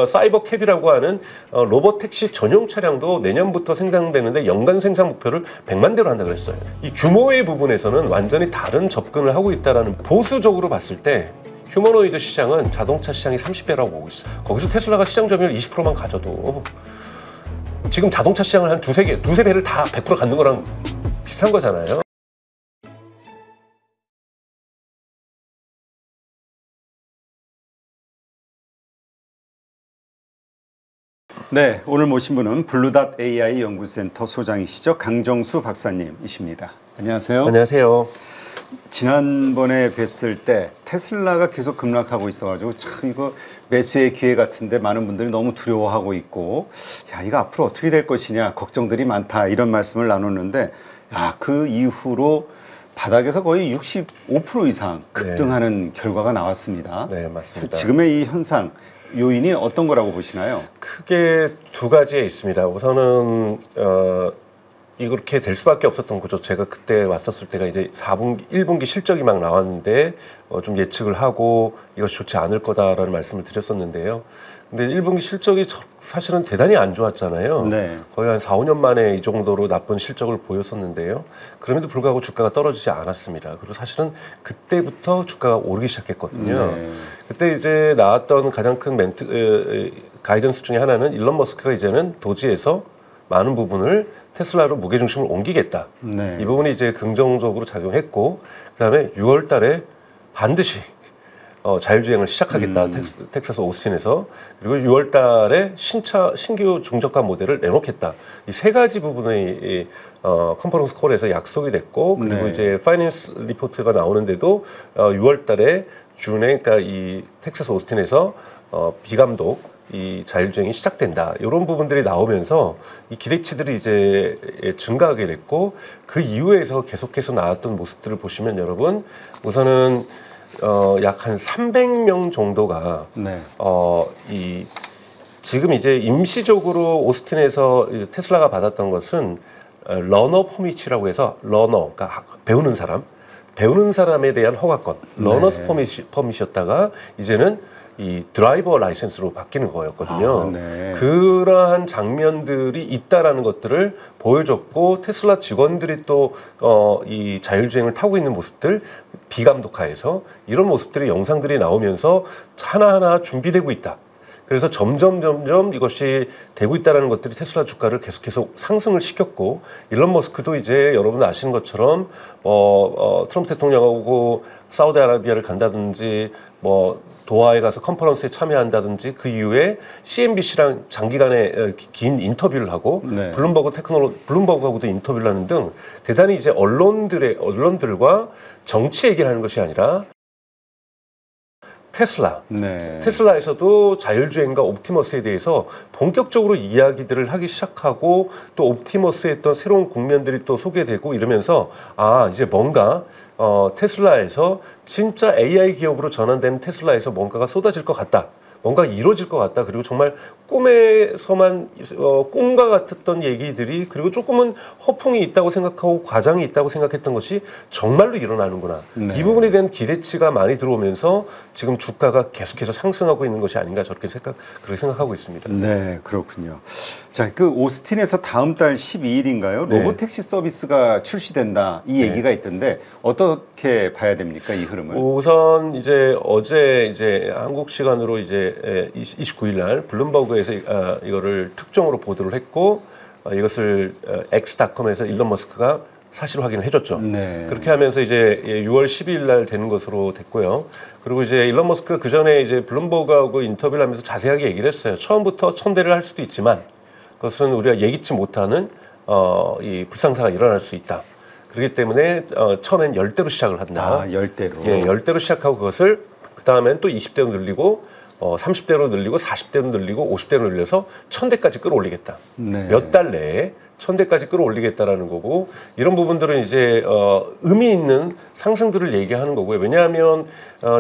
사이버 캡이라고 하는 로봇 택시 전용 차량도 내년부터 생산되는데 연간 생산 목표를 100만 대로 한다고 그랬어요. 이 규모의 부분에서는 완전히 다른 접근을 하고 있다는 보수적으로 봤을 때 휴머노이드 시장은 자동차 시장이 30배라고 보고 있어요. 거기서 테슬라가 시장 점유율 20%만 가져도 지금 자동차 시장을 한 두세 배를 다 100% 갖는 거랑 비슷한 거잖아요. 네, 오늘 모신 분은 블루닷 AI 연구센터 소장이시죠. 강정수 박사님이십니다. 안녕하세요. 안녕하세요. 지난번에 뵀을 때 테슬라가 계속 급락하고 있어가지고 참 이거 매수의 기회 같은데 많은 분들이 너무 두려워하고 있고, 야, 이거 앞으로 어떻게 될 것이냐 걱정들이 많다 이런 말씀을 나눴는데, 야, 그 이후로 바닥에서 거의 65% 이상 급등하는 결과가 나왔습니다. 네, 맞습니다. 지금의 이 현상 요인이 어떤 거라고 보시나요? 크게 두 가지에 있습니다. 우선은 이렇게 될 수밖에 없었던 거죠. 제가 그때 왔었을 때가 이제 1분기 실적이 막 나왔는데 좀 예측을 하고 이것이 좋지 않을 거다라는 말씀을 드렸었는데요. 근데 1분기 실적이 사실은 대단히 안 좋았잖아요. 네. 거의 한 4, 5년 만에 이 정도로 나쁜 실적을 보였었는데요. 그럼에도 불구하고 주가가 떨어지지 않았습니다. 그리고 사실은 그때부터 주가가 오르기 시작했거든요. 네. 그때 이제 나왔던 가장 큰 가이던스 중에 하나는 일론 머스크가 이제는 도지에서 많은 부분을 테슬라로 무게중심을 옮기겠다. 네. 이 부분이 이제 긍정적으로 작용했고, 그 다음에 6월 달에 반드시 자율주행을 시작하겠다. 텍사스 오스틴에서. 그리고 6월 달에 신규 중저가 모델을 내놓겠다. 이 세 가지 부분의 컨퍼런스 콜에서 약속이 됐고, 그리고 네. 이제 파이낸스 리포트가 나오는데도 6월 달에 준에, 그러니까 이 텍사스 오스틴에서 비감독 이 자율주행이 시작된다. 이런 부분들이 나오면서 이 기대치들이 이제 증가하게 됐고, 그 이후에서 계속해서 나왔던 모습들을 보시면 여러분, 우선은 약 한 300명 정도가 네. 지금 이제 임시적으로 오스틴에서 테슬라가 받았던 것은 러너 퍼미치라고 해서 그러니까 배우는 사람에 대한 허가권, 러너스 퍼밋이었다가 이제는 이 드라이버 라이센스로 바뀌는 거였거든요. 아, 네. 그러한 장면들이 있다라는 것들을 보여줬고, 테슬라 직원들이 또 이 자율주행을 타고 있는 모습들, 비감독하에서 이런 모습들이 영상들이 나오면서 하나하나 준비되고 있다. 그래서 점점 이것이 되고 있다는 것들이 테슬라 주가를 계속해서 상승을 시켰고, 일론 머스크도 이제 여러분 아시는 것처럼 트럼프 대통령하고 사우디아라비아를 간다든지 도하에 가서 컨퍼런스에 참여한다든지, 그 이후에 CNBC랑 장기간의 긴 인터뷰를 하고, 네. 블룸버그하고도 인터뷰를 하는 등 대단히 이제 언론들과 정치 얘기를 하는 것이 아니라 테슬라에서도 자율주행과 옵티머스에 대해서 본격적으로 이야기들을 하기 시작하고, 또 옵티머스의 어떤 새로운 국면들이 또 소개되고 이러면서, 이제 뭔가 테슬라에서 진짜 AI 기업으로 전환되는 테슬라에서 뭔가가 쏟아질 것 같다. 뭔가 이루어질 것 같다. 그리고 정말 꿈에서만 꿈과 같았던 얘기들이, 그리고 조금은 허풍이 있다고 생각하고 과장이 있다고 생각했던 것이 정말로 일어나는구나. 네. 이 부분에 대한 기대치가 많이 들어오면서 지금 주가가 계속해서 상승하고 있는 것이 아닌가, 그렇게 생각하고 있습니다. 네, 그렇군요. 자, 그 오스틴에서 다음 달 12일인가요? 네. 로보택시 서비스가 출시된다 이 얘기가 있던데 어떻게 봐야 됩니까, 이 흐름을? 우선 이제 어제 이제 한국 시간으로 이제 29일 날 블룸버그에서 이거를 특종으로 보도를 했고, 이것을 X.com에서 일론 머스크가 사실 확인을 해줬죠. 네. 그렇게 하면서 이제 6월 12일 날 되는 것으로 됐고요. 그리고 이제 일론 머스크가 그 전에 이제 블룸버그하고 인터뷰를 하면서 자세하게 얘기를 했어요. 처음부터 1000대를 할 수도 있지만 그것은 우리가 예기치 못하는 이 불상사가 일어날 수 있다. 그렇기 때문에 처음엔 10대로 시작을 한다. 10대로. 예, 10대로 시작하고 그것을 그 다음엔 또 20대로 늘리고 30대로 늘리고 40대로 늘리고 50대로 늘려서 1000대까지 끌어올리겠다. 네. 몇 달 내에 1000대까지 끌어올리겠다라는 거고, 이런 부분들은 이제 의미 있는 상승들을 얘기하는 거고요. 왜냐하면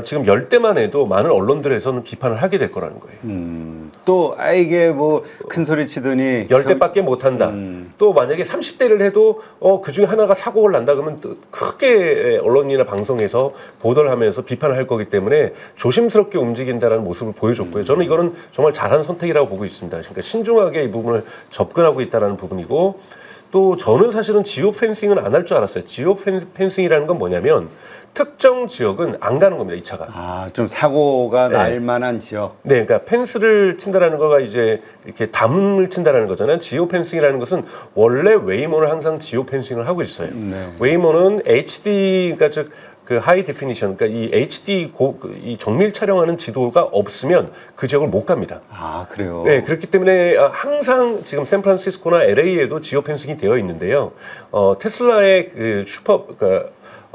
지금 열 대만 해도 많은 언론들에서는 비판을 하게 될 거라는 거예요. 또 이게 뭐 큰 소리 치더니 10대밖에 못한다. 또 만약에 30대를 해도 그 중에 하나가 사고를 난다 그러면 또 크게 언론이나 방송에서 보도를 하면서 비판을 할 거기 때문에 조심스럽게 움직인다는 모습을 보여줬고요. 저는 이거는 정말 잘한 선택이라고 보고 있습니다. 그러니까 신중하게 이 부분을 접근하고 있다는 부분이고, 또 저는 사실은 지오 펜싱은 안 할 줄 알았어요. 지오 펜싱이라는 건 뭐냐면 특정 지역은 안 가는 겁니다, 이 차가. 좀 사고가 날 만한 지역. 네, 그러니까 펜스를 친다라는 거가 이제 이렇게 담을 친다라는 거잖아요. 지오 펜싱이라는 것은 원래 웨이모는 항상 지오 펜싱을 하고 있어요. 네. 웨이모는 HD, 그러니까 즉 그 하이 디피니션, 그러니까 이 HD 이 정밀 촬영하는 지도가 없으면 그 지역을 못 갑니다. 그래요? 네, 그렇기 때문에 항상 지금 샌프란시스코나 LA에도 지오 펜싱이 되어 있는데요. 테슬라의 그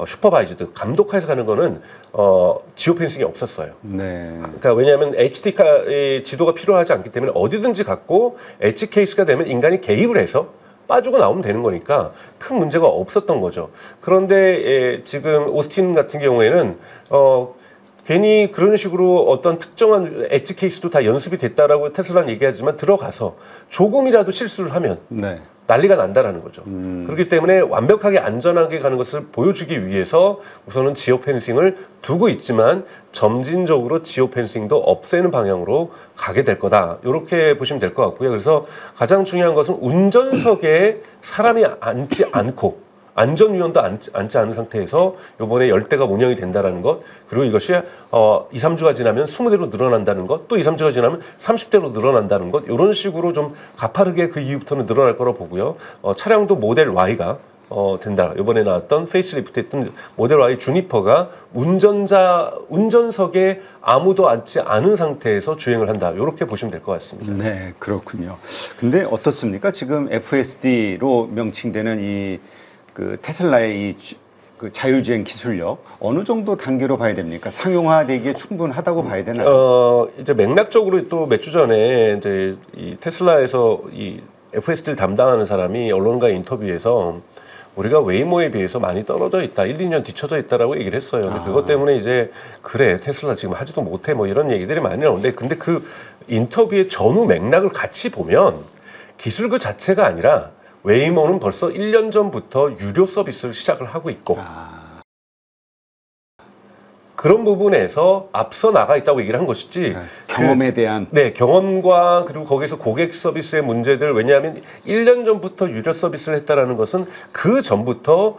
슈퍼바이저드 감독하에서 가는 거는 지오 펜싱이 없었어요. 네. 그러니까 왜냐하면 HD의 지도가 필요하지 않기 때문에 어디든지 갖고 엣지 케이스가 되면 인간이 개입을 해서 빠지고 나오면 되는 거니까 큰 문제가 없었던 거죠. 그런데 지금 오스틴 같은 경우에는 괜히 그런 식으로 어떤 특정한 엣지 케이스도 다 연습이 됐다라고 테슬라는 얘기하지만 들어가서 조금이라도 실수를 하면 네. 난리가 난다라는 거죠. 그렇기 때문에 완벽하게 안전하게 가는 것을 보여주기 위해서 우선은 지오 펜싱을 두고 있지만 점진적으로 지오 펜싱도 없애는 방향으로 가게 될 거다. 이렇게 보시면 될 것 같고요. 그래서 가장 중요한 것은 운전석에 사람이 앉지 않고 안전위원도 앉지 않은 상태에서 이번에 10대가 운영이 된다는 것, 그리고 이것이 2, 3주가 지나면 20대로 늘어난다는 것, 또 2, 3주가 지나면 30대로 늘어난다는 것, 이런 식으로 좀 가파르게 그 이후부터는 늘어날 거라고 보고요. 차량도 모델 Y가 된다. 이번에 나왔던 페이스리프트 했던 모델 Y 주니퍼가 운전석에 아무도 앉지 않은 상태에서 주행을 한다. 이렇게 보시면 될 것 같습니다. 네, 그렇군요. 근데 어떻습니까? 지금 FSD로 명칭되는 그 테슬라의 그 자율주행 기술력 어느 정도 단계로 봐야 됩니까? 상용화되기에 충분하다고 봐야 되나요? 이제 맥락적으로 또 몇 주 전에 이제 이 테슬라에서 이 FSD를 담당하는 사람이 언론과의 인터뷰에서 우리가 웨이모에 비해서 많이 떨어져 있다, 1, 2년 뒤쳐져 있다라고 얘기를 했어요. 근데 그것 때문에 이제 그래 테슬라 지금 하지도 못해 뭐 이런 얘기들이 많이 나오는데, 근데 그 인터뷰의 전후 맥락을 같이 보면 기술 그 자체가 아니라 웨이모는 벌써 1년 전부터 유료 서비스를 시작을 하고 있고 그런 부분에서 앞서 나가 있다고 얘기를 한 것이지. 경험에 대한. 네, 경험과 그리고 거기서 고객 서비스의 문제들, 왜냐하면 1년 전부터 유료 서비스를 했다라는 것은 그 전부터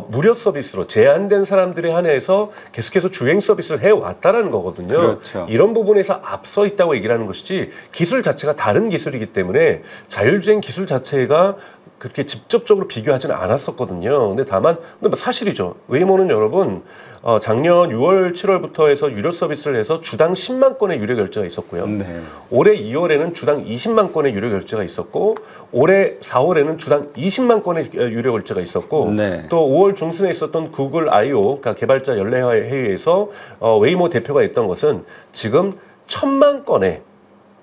무료 서비스로 제한된 사람들에 한해서 계속해서 주행 서비스를 해왔다라는 거거든요. 그렇죠. 이런 부분에서 앞서 있다고 얘기를 하는 것이지 기술 자체가 다른 기술이기 때문에 자율주행 기술 자체가 그렇게 직접적으로 비교하지는 않았었거든요. 근데 다만 사실이죠. 웨이모는 여러분 작년 6월, 7월부터 해서 유료 서비스를 해서 주당 10만 건의 유료 결제가 있었고요. 네. 올해 2월에는 주당 20만 건의 유료 결제가 있었고, 올해 4월에는 주당 20만 건의 유료 결제가 있었고, 네. 또 5월 중순에 있었던 구글 I.O., 그러니까 개발자 연례 회의에서 웨이모 대표가 했던 것은 지금 1,000만 건의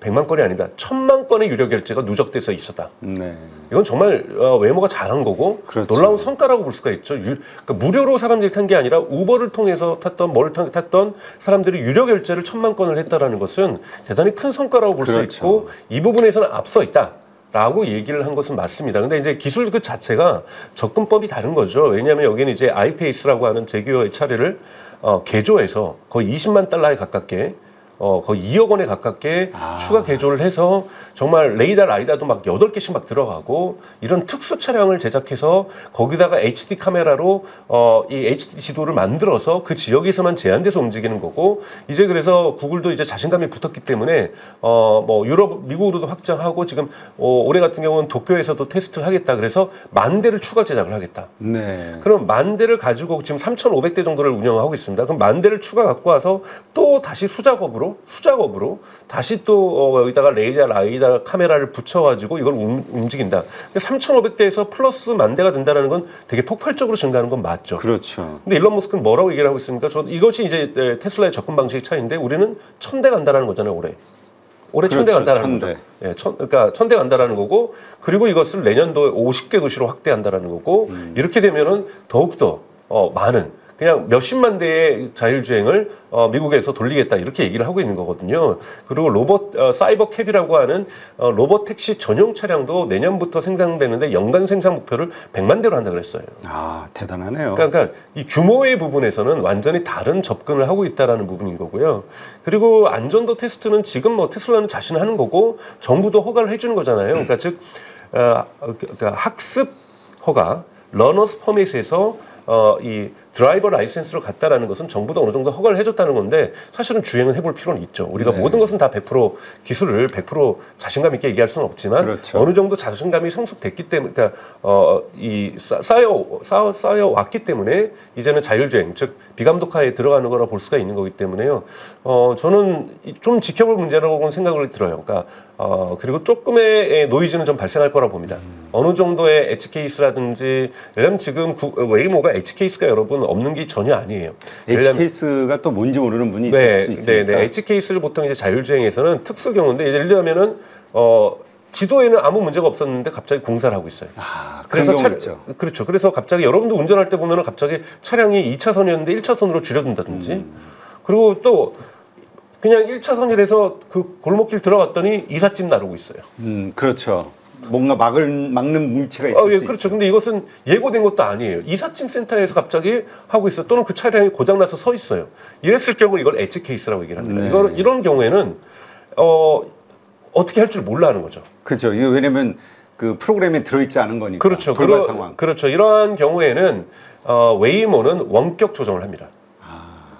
100만 건이 아니다. 1,000만 건의 유료 결제가 누적돼서 있었다. 네. 이건 정말 웨이모가 잘한 거고 그렇죠. 놀라운 성과라고 볼 수가 있죠. 그러니까 무료로 사람들이 탄 게 아니라 우버를 통해서 탔던 사람들이 유료 결제를 1,000만 건을 했다라는 것은 대단히 큰 성과라고 볼 수 그렇죠. 있고, 이 부분에서는 앞서 있다라고 얘기를 한 것은 맞습니다. 근데 이제 기술 그 자체가 접근법이 다른 거죠. 왜냐하면 여기는 이제 iPace라고 하는 제규어의 차례를 개조해서 거의 20만 달러에 가깝게 거의 2억 원에 가깝게 추가 개조를 해서 정말 레이더 라이다도 막 8개씩 막 들어가고 이런 특수 차량을 제작해서 거기다가 HD 카메라로 이 HD 지도를 만들어서 그 지역에서만 제한돼서 움직이는 거고, 이제 그래서 구글도 이제 자신감이 붙었기 때문에 뭐 유럽, 미국으로도 확장하고 지금 올해 같은 경우는 도쿄에서도 테스트를 하겠다. 그래서 10,000대를 추가 제작을 하겠다. 네. 그럼 10,000대를 가지고 지금 3,500대 정도를 운영하고 있습니다. 그럼 10,000대를 추가 갖고 와서 또 다시 수작업으로 다시 또 여기다가 레이저 라이다 카메라를 붙여가지고 이걸 움직인다. 3,500대에서 플러스 10,000대가 된다는 건 되게 폭발적으로 증가하는 건 맞죠. 그렇죠. 근데 일론 머스크는 뭐라고 얘기를 하고 있습니까? 이것이 이제 테슬라의 접근 방식의 차이인데, 우리는 1,000대 간다라는 거잖아요, 올해. 그렇죠, 1,000대 간다라는 1,000대. 거죠. 예, 그러니까 1,000대 간다라는 거고, 그리고 이것을 내년도에 50개 도시로 확대한다라는 거고, 이렇게 되면은 더욱더 많은, 그냥 몇십만 대의 자율주행을 미국에서 돌리겠다 이렇게 얘기를 하고 있는 거거든요. 그리고 사이버 캡이라고 하는 로봇 택시 전용 차량도 내년부터 생산되는데 연간 생산 목표를 100만 대로 한다 그랬어요. 아, 대단하네요. 그러니까 이 규모의 부분에서는 완전히 다른 접근을 하고 있다라는 부분인 거고요. 그리고 안전도 테스트는 지금 뭐 테슬라는 자신 하는 거고 정부도 허가를 해주는 거잖아요. 그러니까 즉 그러니까 학습 허가, 러너스 퍼밋에서 이 드라이버 라이센스로 갔다라는 것은 정부도 어느 정도 허가를 해줬다는 건데 사실은 주행은 해볼 필요는 있죠. 우리가 네. 모든 것은 다 100% 기술을 100% 자신감 있게 얘기할 수는 없지만 그렇죠. 어느 정도 자신감이 성숙됐기 때문에, 그러니까 쌓여 왔기 때문에 이제는 자율주행, 즉 비감독화에 들어가는 거라 볼 수가 있는 거기 때문에요. 저는 좀 지켜볼 문제라고는 생각을 들어요. 그러니까 그리고 조금의 노이즈는 좀 발생할 거라 봅니다. 어느 정도의 엣지 케이스라든지, 왜냐면 지금 웨이모가 엣지 케이스가 여러분 없는 게 전혀 아니에요. 엣지 케이스가 또 뭔지 모르는 분이 있을 수 있으니까. 네. 엣지 케이스를 보통 이제 자율주행에서는 특수 경우인데, 예를 들면은 지도에는 아무 문제가 없었는데 갑자기 공사를 하고 있어요. 아, 그런 경우 있죠. 그렇죠. 그래서 갑자기 여러분도 운전할 때 보면은 갑자기 차량이 2차선이었는데 1차선으로 줄여든다든지, 그리고 또 그냥 1차선이라서 그 골목길 들어갔더니 이삿짐 나르고 있어요. 그렇죠. 뭔가 막는 뭉치가 있을 예, 수 그렇죠. 있죠. 근데 이것은 예고된 것도 아니에요. 이삿짐 센터에서 갑자기 하고 있어. 또는 그 차량이 고장나서 서 있어요. 이랬을 경우 이걸 엣지 케이스라고 얘기를 합니다. 네. 이런 경우에는 어떻게 할 줄 몰라 하는 거죠. 그렇죠. 이거 왜냐면 그 프로그램에 들어있지 않은 거니까. 그렇죠. 돌발 상황. 그렇죠. 이러한 경우에는 웨이모는 원격 조정을 합니다.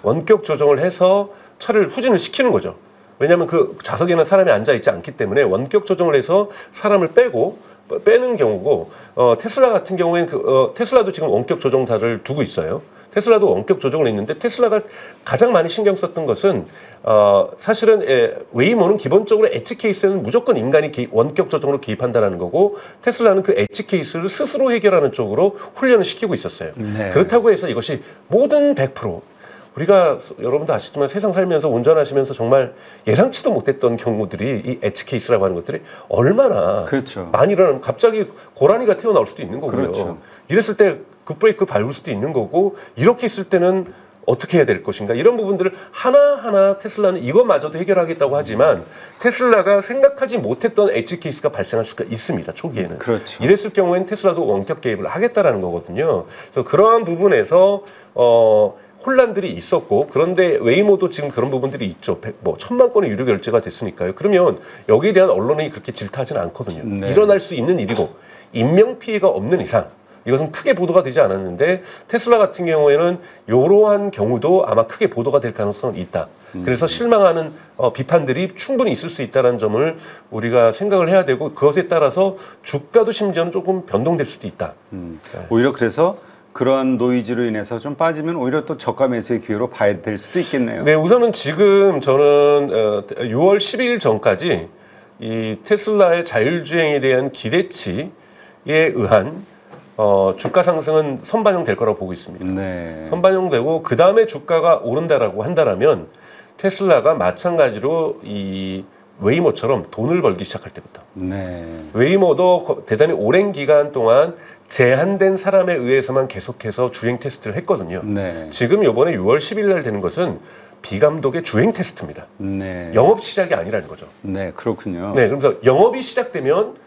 원격 조정을 해서 차를 후진을 시키는 거죠. 왜냐하면 그 좌석에는 사람이 앉아 있지 않기 때문에 원격 조정을 해서 사람을 빼는 경우고, 테슬라 같은 경우에는 테슬라도 지금 원격 조정사를 두고 있어요. 테슬라도 원격 조정을 했는데, 테슬라가 가장 많이 신경 썼던 것은 사실은 웨이모는 기본적으로 엣지 케이스는 무조건 인간이 원격 조정으로 개입한다라는 거고, 테슬라는 그 엣지 케이스를 스스로 해결하는 쪽으로 훈련을 시키고 있었어요. 네. 그렇다고 해서 이것이 모든 100%, 우리가 여러분도 아시지만 세상 살면서 운전하시면서 정말 예상치도 못했던 경우들이, 이 엣지 케이스라고 하는 것들이 얼마나 그렇죠. 많이 일어나면 갑자기 고라니가 튀어나올 수도 있는 거고요. 그렇죠. 이랬을 때 급브레이크 밟을 수도 있는 거고, 이렇게 있을 때는 어떻게 해야 될 것인가, 이런 부분들을 하나하나 테슬라는 이것마저도 해결하겠다고 하지만, 테슬라가 생각하지 못했던 엣지 케이스가 발생할 수가 있습니다. 초기에는. 그렇죠. 이랬을 경우에는 테슬라도 원격 개입을 하겠다라는 거거든요. 그래서 그러한 부분에서 혼란들이 있었고, 그런데 웨이모도 지금 그런 부분들이 있죠. 1,000만 건의 유료 결제가 됐으니까요. 그러면 여기에 대한 언론이 그렇게 질타하지는 않거든요. 네. 일어날 수 있는 일이고 인명 피해가 없는 이상 이것은 크게 보도가 되지 않았는데, 테슬라 같은 경우에는 이러한 경우도 아마 크게 보도가 될 가능성은 있다. 그래서 실망하는 비판들이 충분히 있을 수 있다는 점을 우리가 생각을 해야 되고, 그것에 따라서 주가도 심지어는 조금 변동될 수도 있다. 오히려 그래서 그러한 노이즈로 인해서 좀 빠지면 오히려 또 저가 매수의 기회로 봐야 될 수도 있겠네요. 네, 우선은 지금 저는 6월 12일 전까지 이 테슬라의 자율주행에 대한 기대치에 의한 주가 상승은 선반영될 거라고 보고 있습니다. 네. 선반영되고 그 다음에 주가가 오른다라고 한다면, 테슬라가 마찬가지로 이 웨이모처럼 돈을 벌기 시작할 때부터, 네. 웨이모도 대단히 오랜 기간 동안 제한된 사람에 의해서만 계속해서 주행 테스트를 했거든요. 네. 지금 이번에 6월 10일 날 되는 것은 비감독의 주행 테스트입니다. 네. 영업 시작이 아니라는 거죠. 네, 그렇군요. 네, 그래서 영업이 시작되면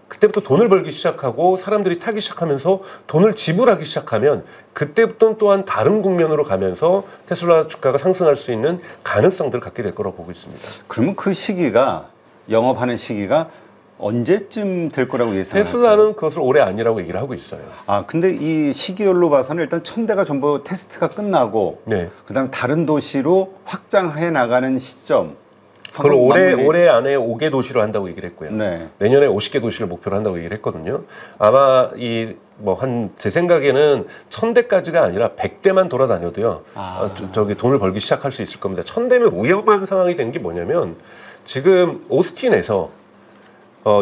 그때부터 돈을 벌기 시작하고, 사람들이 타기 시작하면서 돈을 지불하기 시작하면, 그때부터는 또한 다른 국면으로 가면서 테슬라 주가가 상승할 수 있는 가능성들을 갖게 될 거라고 보고 있습니다. 그러면 그 시기가, 영업하는 시기가 언제쯤 될 거라고 예상하세요? 테슬라는 그것을 올해 아니라고 얘기를 하고 있어요. 아, 근데 이 시기열로 봐서는 일단 1,000대가 전부 테스트가 끝나고, 네. 그다음 다른 도시로 확장해 나가는 시점. 그걸 올해 안에 5개 도시로 한다고 얘기를 했고요. 네. 내년에 50개 도시를 목표로 한다고 얘기를 했거든요. 아마 제 생각에는 1,000대까지가 아니라 100대만 돌아다녀도요. 저기 돈을 벌기 시작할 수 있을 겁니다. 1,000대면 위험한 상황이 되는 게 뭐냐면, 지금 오스틴에서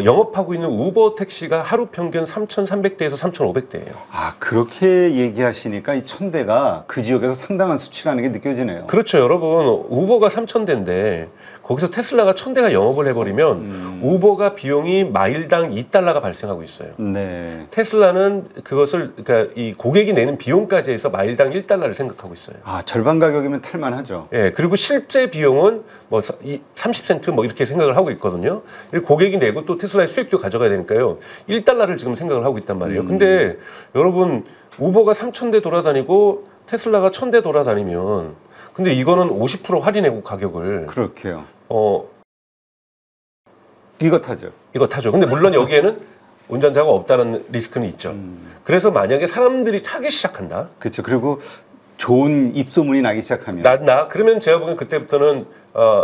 영업하고 있는 우버 택시가 하루 평균 3,300대에서 3,500대예요. 아, 그렇게 얘기하시니까 이 1,000대가 그 지역에서 상당한 수치라는 게 느껴지네요. 그렇죠, 여러분. 우버가 3,000대인데 거기서 테슬라가 1000대가 영업을 해버리면 우버가 비용이 마일당 $2가 발생하고 있어요. 네. 테슬라는 그것을 그러니까 이 고객이 내는 비용까지 해서 마일당 $1를 생각하고 있어요. 아, 절반 가격이면 탈만하죠. 예, 그리고 실제 비용은 뭐 30센트 뭐 이렇게 생각을 하고 있거든요. 고객이 내고 또 테슬라의 수익도 가져가야 되니까요. $1를 지금 생각을 하고 있단 말이에요. 근데 여러분 우버가 3000대 돌아다니고 테슬라가 1000대 돌아다니면 근데 이거는 50% 할인하고 가격을 그렇게요. 이거 타죠. 이거 타죠. 근데 물론 여기에는 운전자가 없다는 리스크는 있죠. 그래서 만약에 사람들이 타기 시작한다. 그렇죠. 그리고 좋은 입소문이 나기 시작하면 그러면 제가 보기엔 그때부터는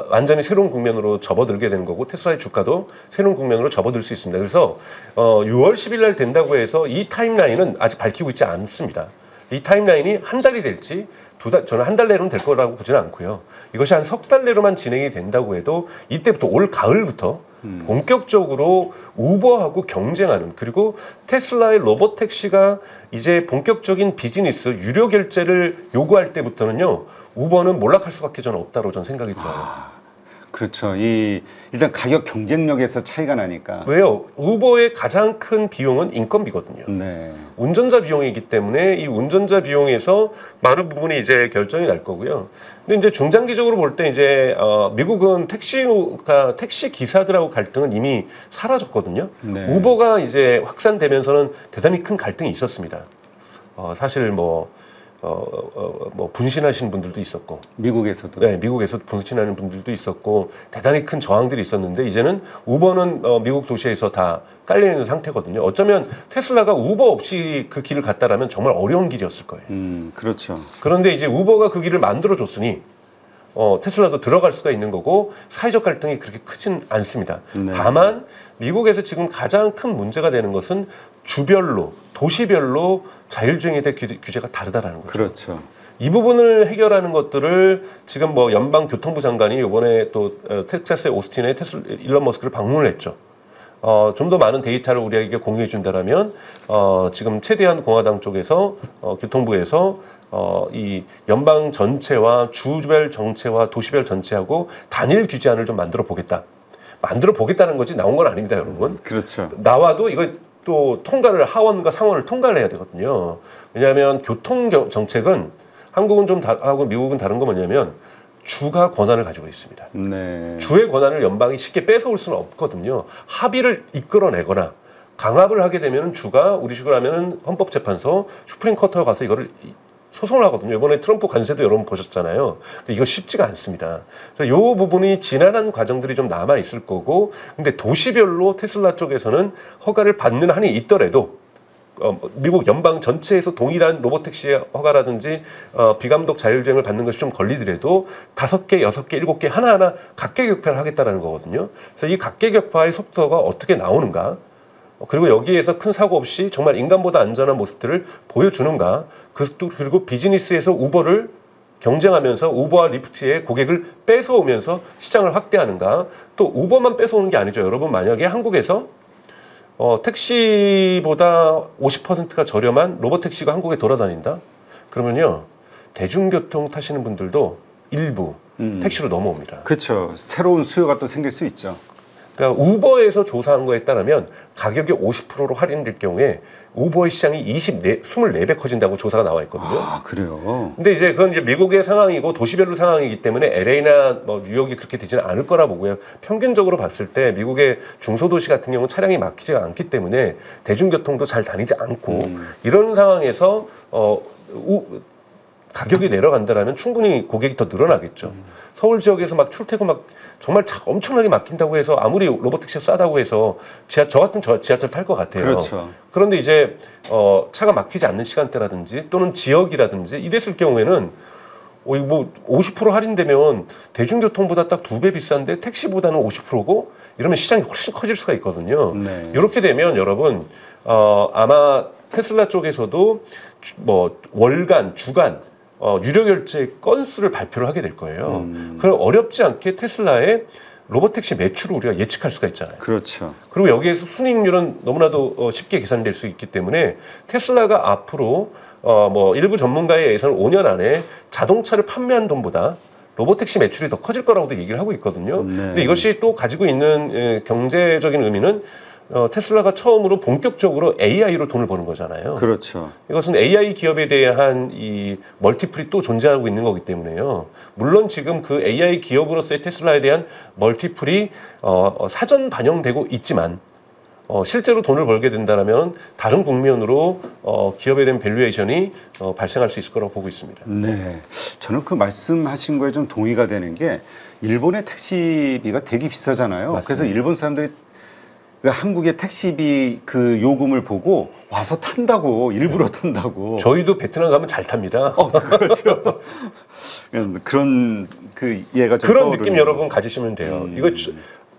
완전히 새로운 국면으로 접어들게 되는 거고 테슬라의 주가도 새로운 국면으로 접어들 수 있습니다. 그래서 6월 10일 날 된다고 해서 이 타임라인은 아직 밝히고 있지 않습니다. 이 타임라인이 한 달이 될지 저는 한 달 내로는 될 거라고 보지는 않고요. 이것이 한 석 달 내로만 진행이 된다고 해도 이때부터 올 가을부터 본격적으로 우버하고 경쟁하는 그리고 테슬라의 로봇 택시가 이제 본격적인 비즈니스 유료 결제를 요구할 때부터는요. 우버는 몰락할 수밖에 저는 없다고 저는 생각이 들어요. 그렇죠. 일단 가격 경쟁력에서 차이가 나니까. 왜요? 우버의 가장 큰 비용은 인건비거든요. 네. 운전자 비용이기 때문에 이 운전자 비용에서 많은 부분이 이제 결정이 날 거고요. 근데 이제 중장기적으로 볼 때 이제 미국은 택시 기사들하고 갈등은 이미 사라졌거든요. 네. 우버가 이제 확산되면서는 대단히 큰 갈등이 있었습니다. 사실 뭐 분신하신 분들도 있었고, 미국에서도. 네, 미국에서 분신하는 분들도 있었고, 대단히 큰 저항들이 있었는데, 이제는 우버는 미국 도시에서 다 깔려있는 상태거든요. 어쩌면 테슬라가 우버 없이 그 길을 갔다라면 정말 어려운 길이었을 거예요. 그렇죠. 그런데 이제 우버가 그 길을 만들어줬으니, 테슬라도 들어갈 수가 있는 거고, 사회적 갈등이 그렇게 크진 않습니다. 네. 다만, 미국에서 지금 가장 큰 문제가 되는 것은 주별로, 도시별로 자율주행에 대한 규제가 다르다라는 거죠. 그렇죠. 이 부분을 해결하는 것들을 지금 뭐 연방교통부 장관이 이번에 또 텍사스의 오스틴에 일론 머스크를 방문을 했죠. 좀 더 많은 데이터를 우리에게 공유해 준다라면 지금 최대한 공화당 쪽에서 교통부에서 이 연방 전체와 주별 정체와 도시별 전체하고 단일 규제안을 좀 만들어 보겠다. 만들어 보겠다는 거지 나온 건 아닙니다, 여러분. 그렇죠. 나와도 이거 또 통과를 하원과 상원을 통과를 해야 되거든요. 왜냐하면 교통 정책은 한국은 좀 하고 미국은 다른 거 뭐냐면 주가 권한을 가지고 있습니다. 네. 주의 권한을 연방이 쉽게 뺏어올 수는 없거든요. 합의를 이끌어내거나 강압을 하게 되면 주가 우리 식으로 하면 헌법재판소 슈프림 코트에 가서 이거를 소송을 하거든요. 이번에 트럼프 관세도 여러분 보셨잖아요. 근데 이거 쉽지가 않습니다. 그래서 이 부분이 지난한 과정들이 좀 남아 있을 거고, 근데 도시별로 테슬라 쪽에서는 허가를 받는 한이 있더라도 미국 연방 전체에서 동일한 로봇택시 허가라든지 비감독 자율주행을 받는 것이 좀 걸리더라도 5개, 6개, 7개 하나하나 각계격파를 하겠다라는 거거든요. 그래서 이 각계격파의 속도가 어떻게 나오는가? 그리고 여기에서 큰 사고 없이 정말 인간보다 안전한 모습들을 보여주는가? 그리고 비즈니스에서 우버를 경쟁하면서 우버와 리프트의 고객을 뺏어오면서 시장을 확대하는가? 또 우버만 뺏어오는 게 아니죠. 여러분 만약에 한국에서 택시보다 50%가 저렴한 로봇택시가 한국에 돌아다닌다? 그러면요. 대중교통 타시는 분들도 일부 택시로 넘어옵니다. 그렇죠. 새로운 수요가 또 생길 수 있죠. 그러니까 우버에서 조사한 거에 따르면 가격이 50%로 할인될 경우에 우버의 시장이 24배 커진다고 조사가 나와 있거든요. 아, 그래요? 근데 이제 그건 이제 미국의 상황이고 도시별로 상황이기 때문에 LA나 뭐 뉴욕이 그렇게 되지는 않을 거라 보고요. 평균적으로 봤을 때 미국의 중소도시 같은 경우는 차량이 막히지가 않기 때문에 대중교통도 잘 다니지 않고 이런 상황에서 가격이 내려간다라면 충분히 고객이 더 늘어나겠죠. 서울 지역에서 막 출퇴근 막 정말 차 엄청나게 막힌다고 해서 아무리 로봇택시가 싸다고 해서 저 같은 지하철 탈 것 같아요. 그렇죠. 그런데 이제 차가 막히지 않는 시간대라든지 또는 지역이라든지 이랬을 경우에는 뭐 50% 할인되면 대중교통보다 딱 2배 비싼데 택시보다는 50%고 이러면 시장이 훨씬 커질 수가 있거든요. 네. 이렇게 되면 여러분 아마 테슬라 쪽에서도 뭐 월간, 주간 유료 결제 건수를 발표를 하게 될 거예요. 그럼 어렵지 않게 테슬라의 로봇택시 매출을 우리가 예측할 수가 있잖아요. 그렇죠. 그리고 여기에서 순이익률은 너무나도 쉽게 계산될 수 있기 때문에 테슬라가 앞으로 뭐 일부 전문가에 의해서는 5년 안에 자동차를 판매한 돈보다 로보택시 매출이 더 커질 거라고도 얘기를 하고 있거든요. 네. 근데 이것이 또 가지고 있는 경제적인 의미는 테슬라가 처음으로 본격적으로 AI로 돈을 버는 거잖아요. 그렇죠. 이것은 AI 기업에 대한 이 멀티플이 또 존재하고 있는 거기 때문에요. 물론 지금 그 AI 기업으로서의 테슬라에 대한 멀티플이 사전 반영되고 있지만 실제로 돈을 벌게 된다면 다른 국면으로 기업에 대한 밸류에이션이 발생할 수 있을 거라고 보고 있습니다. 네, 저는 그 말씀하신 거에 좀 동의가 되는 게 일본의 택시비가 되게 비싸잖아요. 맞습니다. 그래서 일본 사람들이 그 한국의 택시비 그 요금을 보고 와서 탄다고 일부러 탄다고. 저희도 베트남 가면 잘 탑니다. 그렇죠. 그런 그 예가 좀 그런 떠오르네요. 느낌 여러분 가지시면 돼요. 이거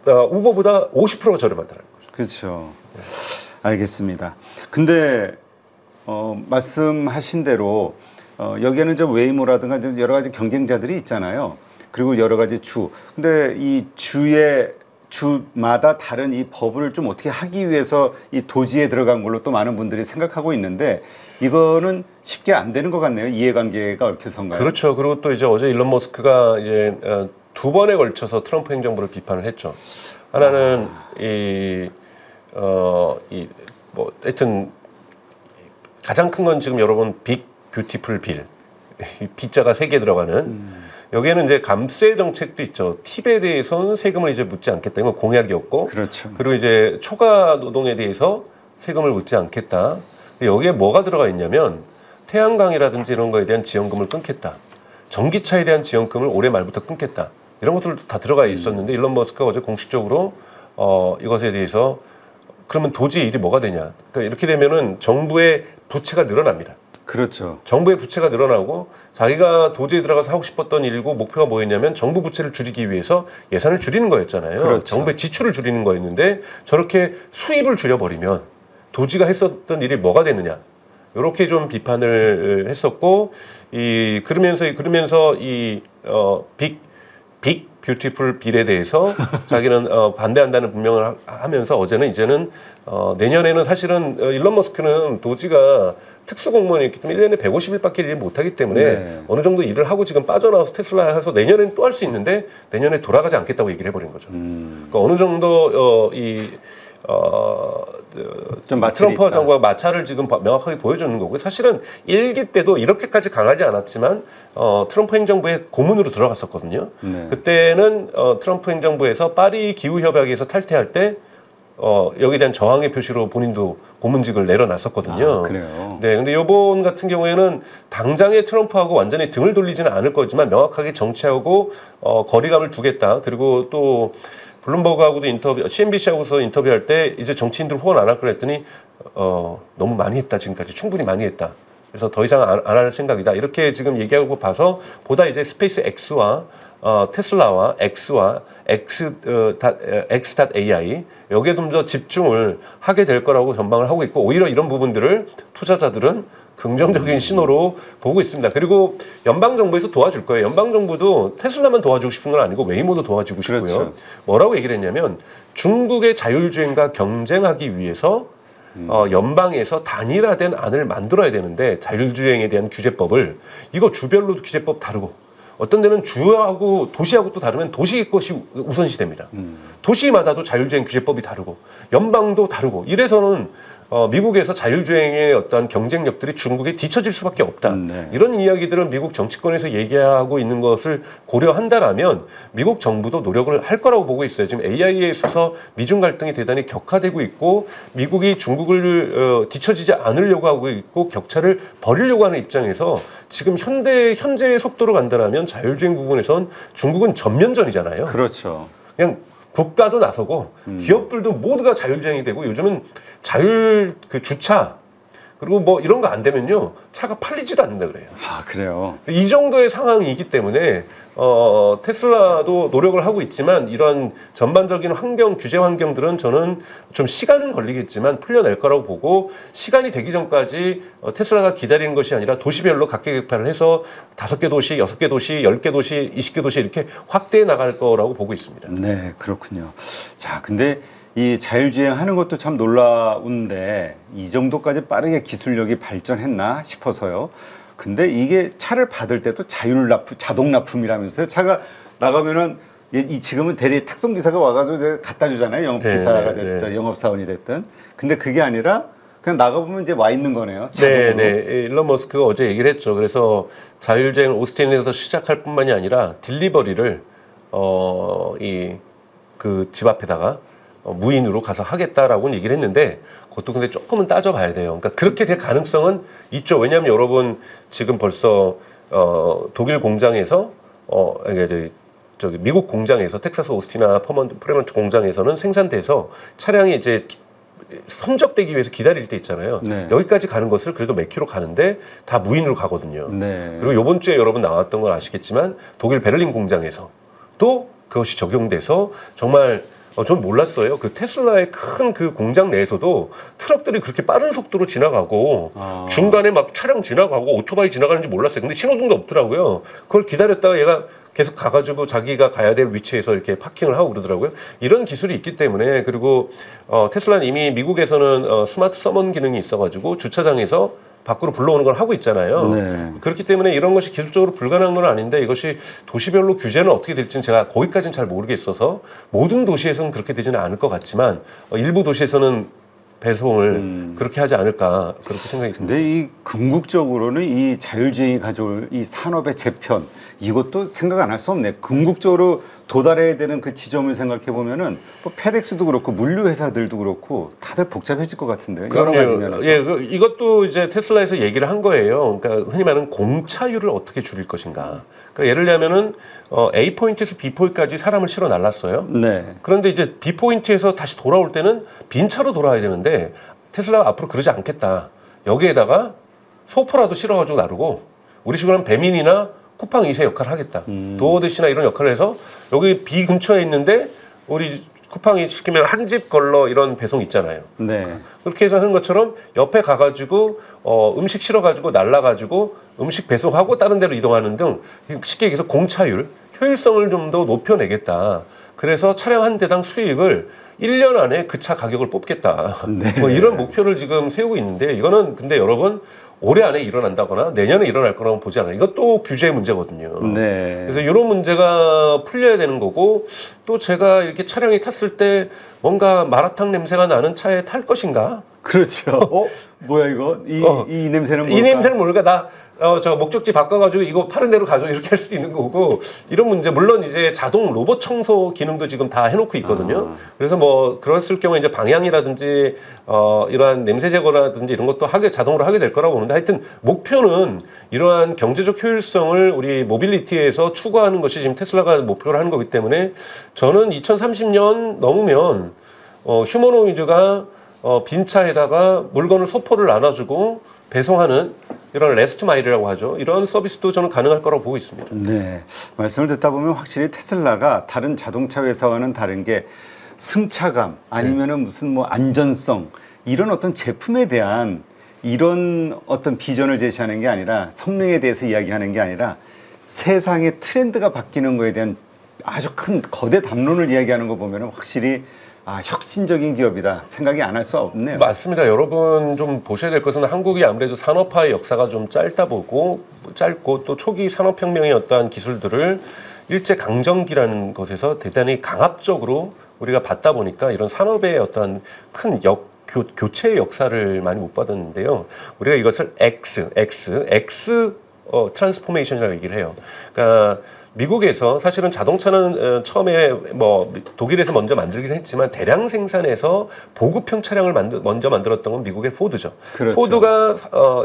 우버보다 50%가 저렴하더라고요. 그렇죠. 알겠습니다. 근데 말씀하신 대로 여기에는 좀 웨이모라든가 좀 여러 가지 경쟁자들이 있잖아요. 그리고 여러 가지 주. 근데 이 주마다 다른 이 법을 좀 어떻게 하기 위해서 이 도지에 들어간 걸로 또 많은 분들이 생각하고 있는데 이거는 쉽게 안 되는 것 같네요. 이해관계가 얽혀서인가요? 그렇죠. 그리고 또 이제 어제 일론 머스크가 이제 두 번에 걸쳐서 트럼프 행정부를 비판을 했죠. 하나는 하여튼 가장 큰 건 지금 여러분 빅 뷰티풀 빌, B자가 3개 들어가는 여기에는 이제 감세 정책도 있죠. 팁에 대해서는 세금을 이제 묻지 않겠다. 이건 공약이었고, 그렇죠. 그리고 이제 초과 노동에 대해서 세금을 묻지 않겠다. 근데 여기에 뭐가 들어가 있냐면 태양광이라든지 이런 거에 대한 지원금을 끊겠다. 전기차에 대한 지원금을 올해 말부터 끊겠다. 이런 것들도 다 들어가 있었는데 일론 머스크가 어제 공식적으로 이것에 대해서 그러면 도저히 일이 뭐가 되냐. 그러니까 이렇게 되면은 정부의 부채가 늘어납니다. 그렇죠. 정부의 부채가 늘어나고 자기가 도저히 들어가서 하고 싶었던 일이고 목표가 뭐였냐면 정부 부채를 줄이기 위해서 예산을 줄이는 거였잖아요. 그렇죠. 정부의 지출을 줄이는 거였는데 저렇게 수입을 줄여버리면 도지가 했었던 일이 뭐가 되느냐. 이렇게 좀 비판을 했었고 그러면서 빅 뷰티풀 빌에 대해서 자기는 반대한다는 분명을 하면서 어제는 이제는 내년에는 사실은 일론 머스크는 도지가 특수공무원이었기 때문에 1년에 150일밖에 일을 못하기 때문에 네. 어느 정도 일을 하고 지금 빠져나와서 테슬라 해서 내년에는 또 할 수 있는데 내년에 돌아가지 않겠다고 얘기를 해버린 거죠. 그러니까 어느 정도 좀 마찰이 트럼프 있다. 정부가 마찰을 지금 명확하게 보여주는 거고요. 사실은 1기 때도 이렇게까지 강하지 않았지만 트럼프 행정부의 고문으로 들어갔었거든요. 네. 그때는 트럼프 행정부에서 파리 기후협약에서 탈퇴할 때 여기에 대한 저항의 표시로 본인도 고문직을 내려놨었거든요. 아, 그래요. 네, 근데 이번 같은 경우에는 당장에 트럼프하고 완전히 등을 돌리지는 않을 거지만 명확하게 정치하고 거리감을 두겠다. 그리고 또 블룸버그하고도 CNBC하고서 인터뷰할 때 이제 정치인들 후원 안 할 거라 했더니 너무 많이 했다. 지금까지 충분히 많이 했다. 그래서 더 이상 안 할 생각이다. 이렇게 지금 얘기하고 봐서 보다 이제 스페이스 X와 테슬라와 X.AI 여기에 좀 더 집중을 하게 될 거라고 전망을 하고 있고 오히려 이런 부분들을 투자자들은 긍정적인 신호로 보고 있습니다. 그리고 연방정부에서 도와줄 거예요. 연방정부도 테슬라만 도와주고 싶은 건 아니고 웨이모도 도와주고 싶고요. 그렇죠. 뭐라고 얘기를 했냐면 중국의 자율주행과 경쟁하기 위해서 연방에서 단일화된 안을 만들어야 되는데 자율주행에 대한 규제법을 이거 주별로 규제법 다르고 어떤 데는 주하고 도시하고 또 다르면 도시 것이 우선시 됩니다. 도시마다도 자율주행 규제법이 다르고 연방도 다르고 이래서는 미국에서 자율주행의 어떤 경쟁력들이 중국에 뒤처질 수밖에 없다. 네. 이런 이야기들은 미국 정치권에서 얘기하고 있는 것을 고려한다라면 미국 정부도 노력을 할 거라고 보고 있어요. 지금 AI에 있어서 미중 갈등이 대단히 격화되고 있고 미국이 중국을 뒤처지지 않으려고 하고 있고 격차를 벌이려고 하는 입장에서 지금 현재의 속도로 간다라면 자율주행 부분에선 중국은 전면전이잖아요. 그렇죠. 그냥 국가도 나서고 기업들도 모두가 자율주행이 되고 요즘은 주차 그리고 뭐 이런 거 안 되면요 차가 팔리지도 않는다 그래요. 아, 그래요. 이 정도의 상황이기 때문에 테슬라도 노력을 하고 있지만 이런 전반적인 규제 환경들은 저는 좀 시간은 걸리겠지만 풀려낼 거라고 보고 시간이 되기 전까지 테슬라가 기다리는 것이 아니라 도시별로 각계격파를 해서 5개 도시, 6개 도시, 10개 도시, 20개 도시 이렇게 확대해 나갈 거라고 보고 있습니다. 네, 그렇군요. 자, 근데 이 자율주행 하는 것도 참 놀라운데 이 정도까지 빠르게 기술력이 발전했나 싶어서요. 근데 이게 차를 받을 때도 자동 납품이라면서요. 차가 나가면은 지금은 대리 탁송 기사가 와가지고 이제 갖다 주잖아요. 영업 기사가 됐든 영업 사원이 됐든. 근데 그게 아니라 그냥 나가보면 이제 와 있는 거네요. 자동으로. 네. 일론 머스크가 어제 얘기를 했죠. 그래서 자율주행 오스틴에서 시작할 뿐만이 아니라 딜리버리를 그 집 앞에다가 무인으로 가서 하겠다라고 얘기를 했는데 그것도 근데 조금은 따져봐야 돼요. 그러니까 그렇게 될 가능성은 있죠. 왜냐하면 여러분 지금 벌써 독일 공장에서 저기 미국 공장에서 텍사스 오스틴이나 프레먼트 공장에서는 생산돼서 차량이 이제 선적되기 위해서 기다릴 때 있잖아요. 네. 여기까지 가는 것을 그래도 몇 킬로 가는데 다 무인으로 가거든요. 네. 그리고 이번 주에 여러분 나왔던 건 아시겠지만 독일 베를린 공장에서 또 그것이 적용돼서 정말 전 몰랐어요. 그 테슬라의 큰 그 공장 내에서도 트럭들이 그렇게 빠른 속도로 지나가고 중간에 막 차량 지나가고 오토바이 지나가는지 몰랐어요. 근데 신호등도 없더라고요. 그걸 기다렸다가 얘가 계속 가가지고 자기가 가야 될 위치에서 이렇게 파킹을 하고 그러더라고요. 이런 기술이 있기 때문에 그리고 테슬라는 이미 미국에서는 스마트 서먼 기능이 있어가지고 주차장에서 밖으로 불러오는 걸 하고 있잖아요. 네. 그렇기 때문에 이런 것이 기술적으로 불가능한 건 아닌데 이것이 도시별로 규제는 어떻게 될지는 제가 거기까지는 잘 모르겠어서 모든 도시에서는 그렇게 되지는 않을 것 같지만 일부 도시에서는 배송을 그렇게 하지 않을까 그렇게 생각이 듭니다. 근데 이 궁극적으로는 이 자율주행이 가져올 이 산업의 재편 이것도 생각 안 할 수 없네. 궁극적으로 도달해야 되는 그 지점을 생각해 보면은 뭐 페덱스도 그렇고 물류 회사들도 그렇고 다들 복잡해질 것 같은데 여러 가지 면에서. 예, 이것도 이제 테슬라에서 얘기를 한 거예요. 그러니까 흔히 말하는 공차율을 어떻게 줄일 것인가. 그러니까 예를 들자면은 A 포인트에서 B 포인트까지 사람을 실어 날랐어요. 네. 그런데 이제 B 포인트에서 다시 돌아올 때는 빈 차로 돌아야 되는데 테슬라가 앞으로 그러지 않겠다. 여기에다가 소포라도 실어가지고 나르고 우리 식으로 하면 배민이나 쿠팡 2세 역할을 하겠다. 도어대시나 이런 역할을 해서 여기 B 근처에 있는데 우리 쿠팡이 시키면 한 집 걸러 이런 배송 있잖아요. 네. 그렇게 해서 하는 것처럼 옆에 가가지고 음식 실어가지고 날라가지고 음식 배송하고 다른 데로 이동하는 등 쉽게 얘기해서 공차율, 효율성을 좀 더 높여내겠다. 그래서 차량 한 대당 수익을 1년 안에 그 차 가격을 뽑겠다. 네. 뭐 이런 목표를 지금 세우고 있는데 이거는 근데 여러분 올해 안에 일어난다거나 내년에 일어날 거라고 보지 않아요. 이것도 규제의 문제거든요. 네. 그래서 이런 문제가 풀려야 되는 거고 또 제가 이렇게 차량에 탔을 때 뭔가 마라탕 냄새가 나는 차에 탈 것인가? 그렇죠. 뭐야 이거? 이 냄새는 뭘까? 이 냄새는 뭘까? 나 저 목적지 바꿔가지고 이거 파는 대로 가져 이렇게 할 수도 있는 거고 이런 문제 물론 이제 자동 로봇 청소 기능도 지금 다 해놓고 있거든요. 그래서 뭐 그랬을 경우에 이제 방향이라든지 이러한 냄새 제거라든지 이런 것도 자동으로 하게 될 거라고 보는데 하여튼 목표는 이러한 경제적 효율성을 우리 모빌리티에서 추구하는 것이 지금 테슬라가 목표를 하는 거기 때문에 저는 2030년 넘으면 휴머노이드가 빈 차에다가 물건을 소포를 나눠주고 배송하는 이런 레스트 마일이라고 하죠. 이런 서비스도 저는 가능할 거라고 보고 있습니다. 네. 말씀을 듣다 보면 확실히 테슬라가 다른 자동차 회사와는 다른 게 승차감 아니면은 무슨 뭐 안전성 이런 어떤 제품에 대한 이런 어떤 비전을 제시하는 게 아니라 성능에 대해서 이야기하는 게 아니라 세상의 트렌드가 바뀌는 거에 대한 아주 큰 거대 담론을 이야기하는 거 보면은 확실히 혁신적인 기업이다 생각이 안 할 수 없네요. 맞습니다. 여러분 좀 보셔야 될 것은 한국이 아무래도 산업화의 역사가 좀 짧고 또 초기 산업혁명의 어떠한 기술들을 일제 강점기라는 것에서 대단히 강압적으로 우리가 받다 보니까 이런 산업의 어떠한 큰 교체의 역사를 많이 못 받았는데요. 우리가 이것을 X 트랜스포메이션이라고 얘기를 해요. 그러니까 미국에서 사실은 자동차는 처음에 뭐 독일에서 먼저 만들긴 했지만 대량 생산해서 보급형 차량을 먼저 만들었던 건 미국의 포드죠. 그렇죠. 포드가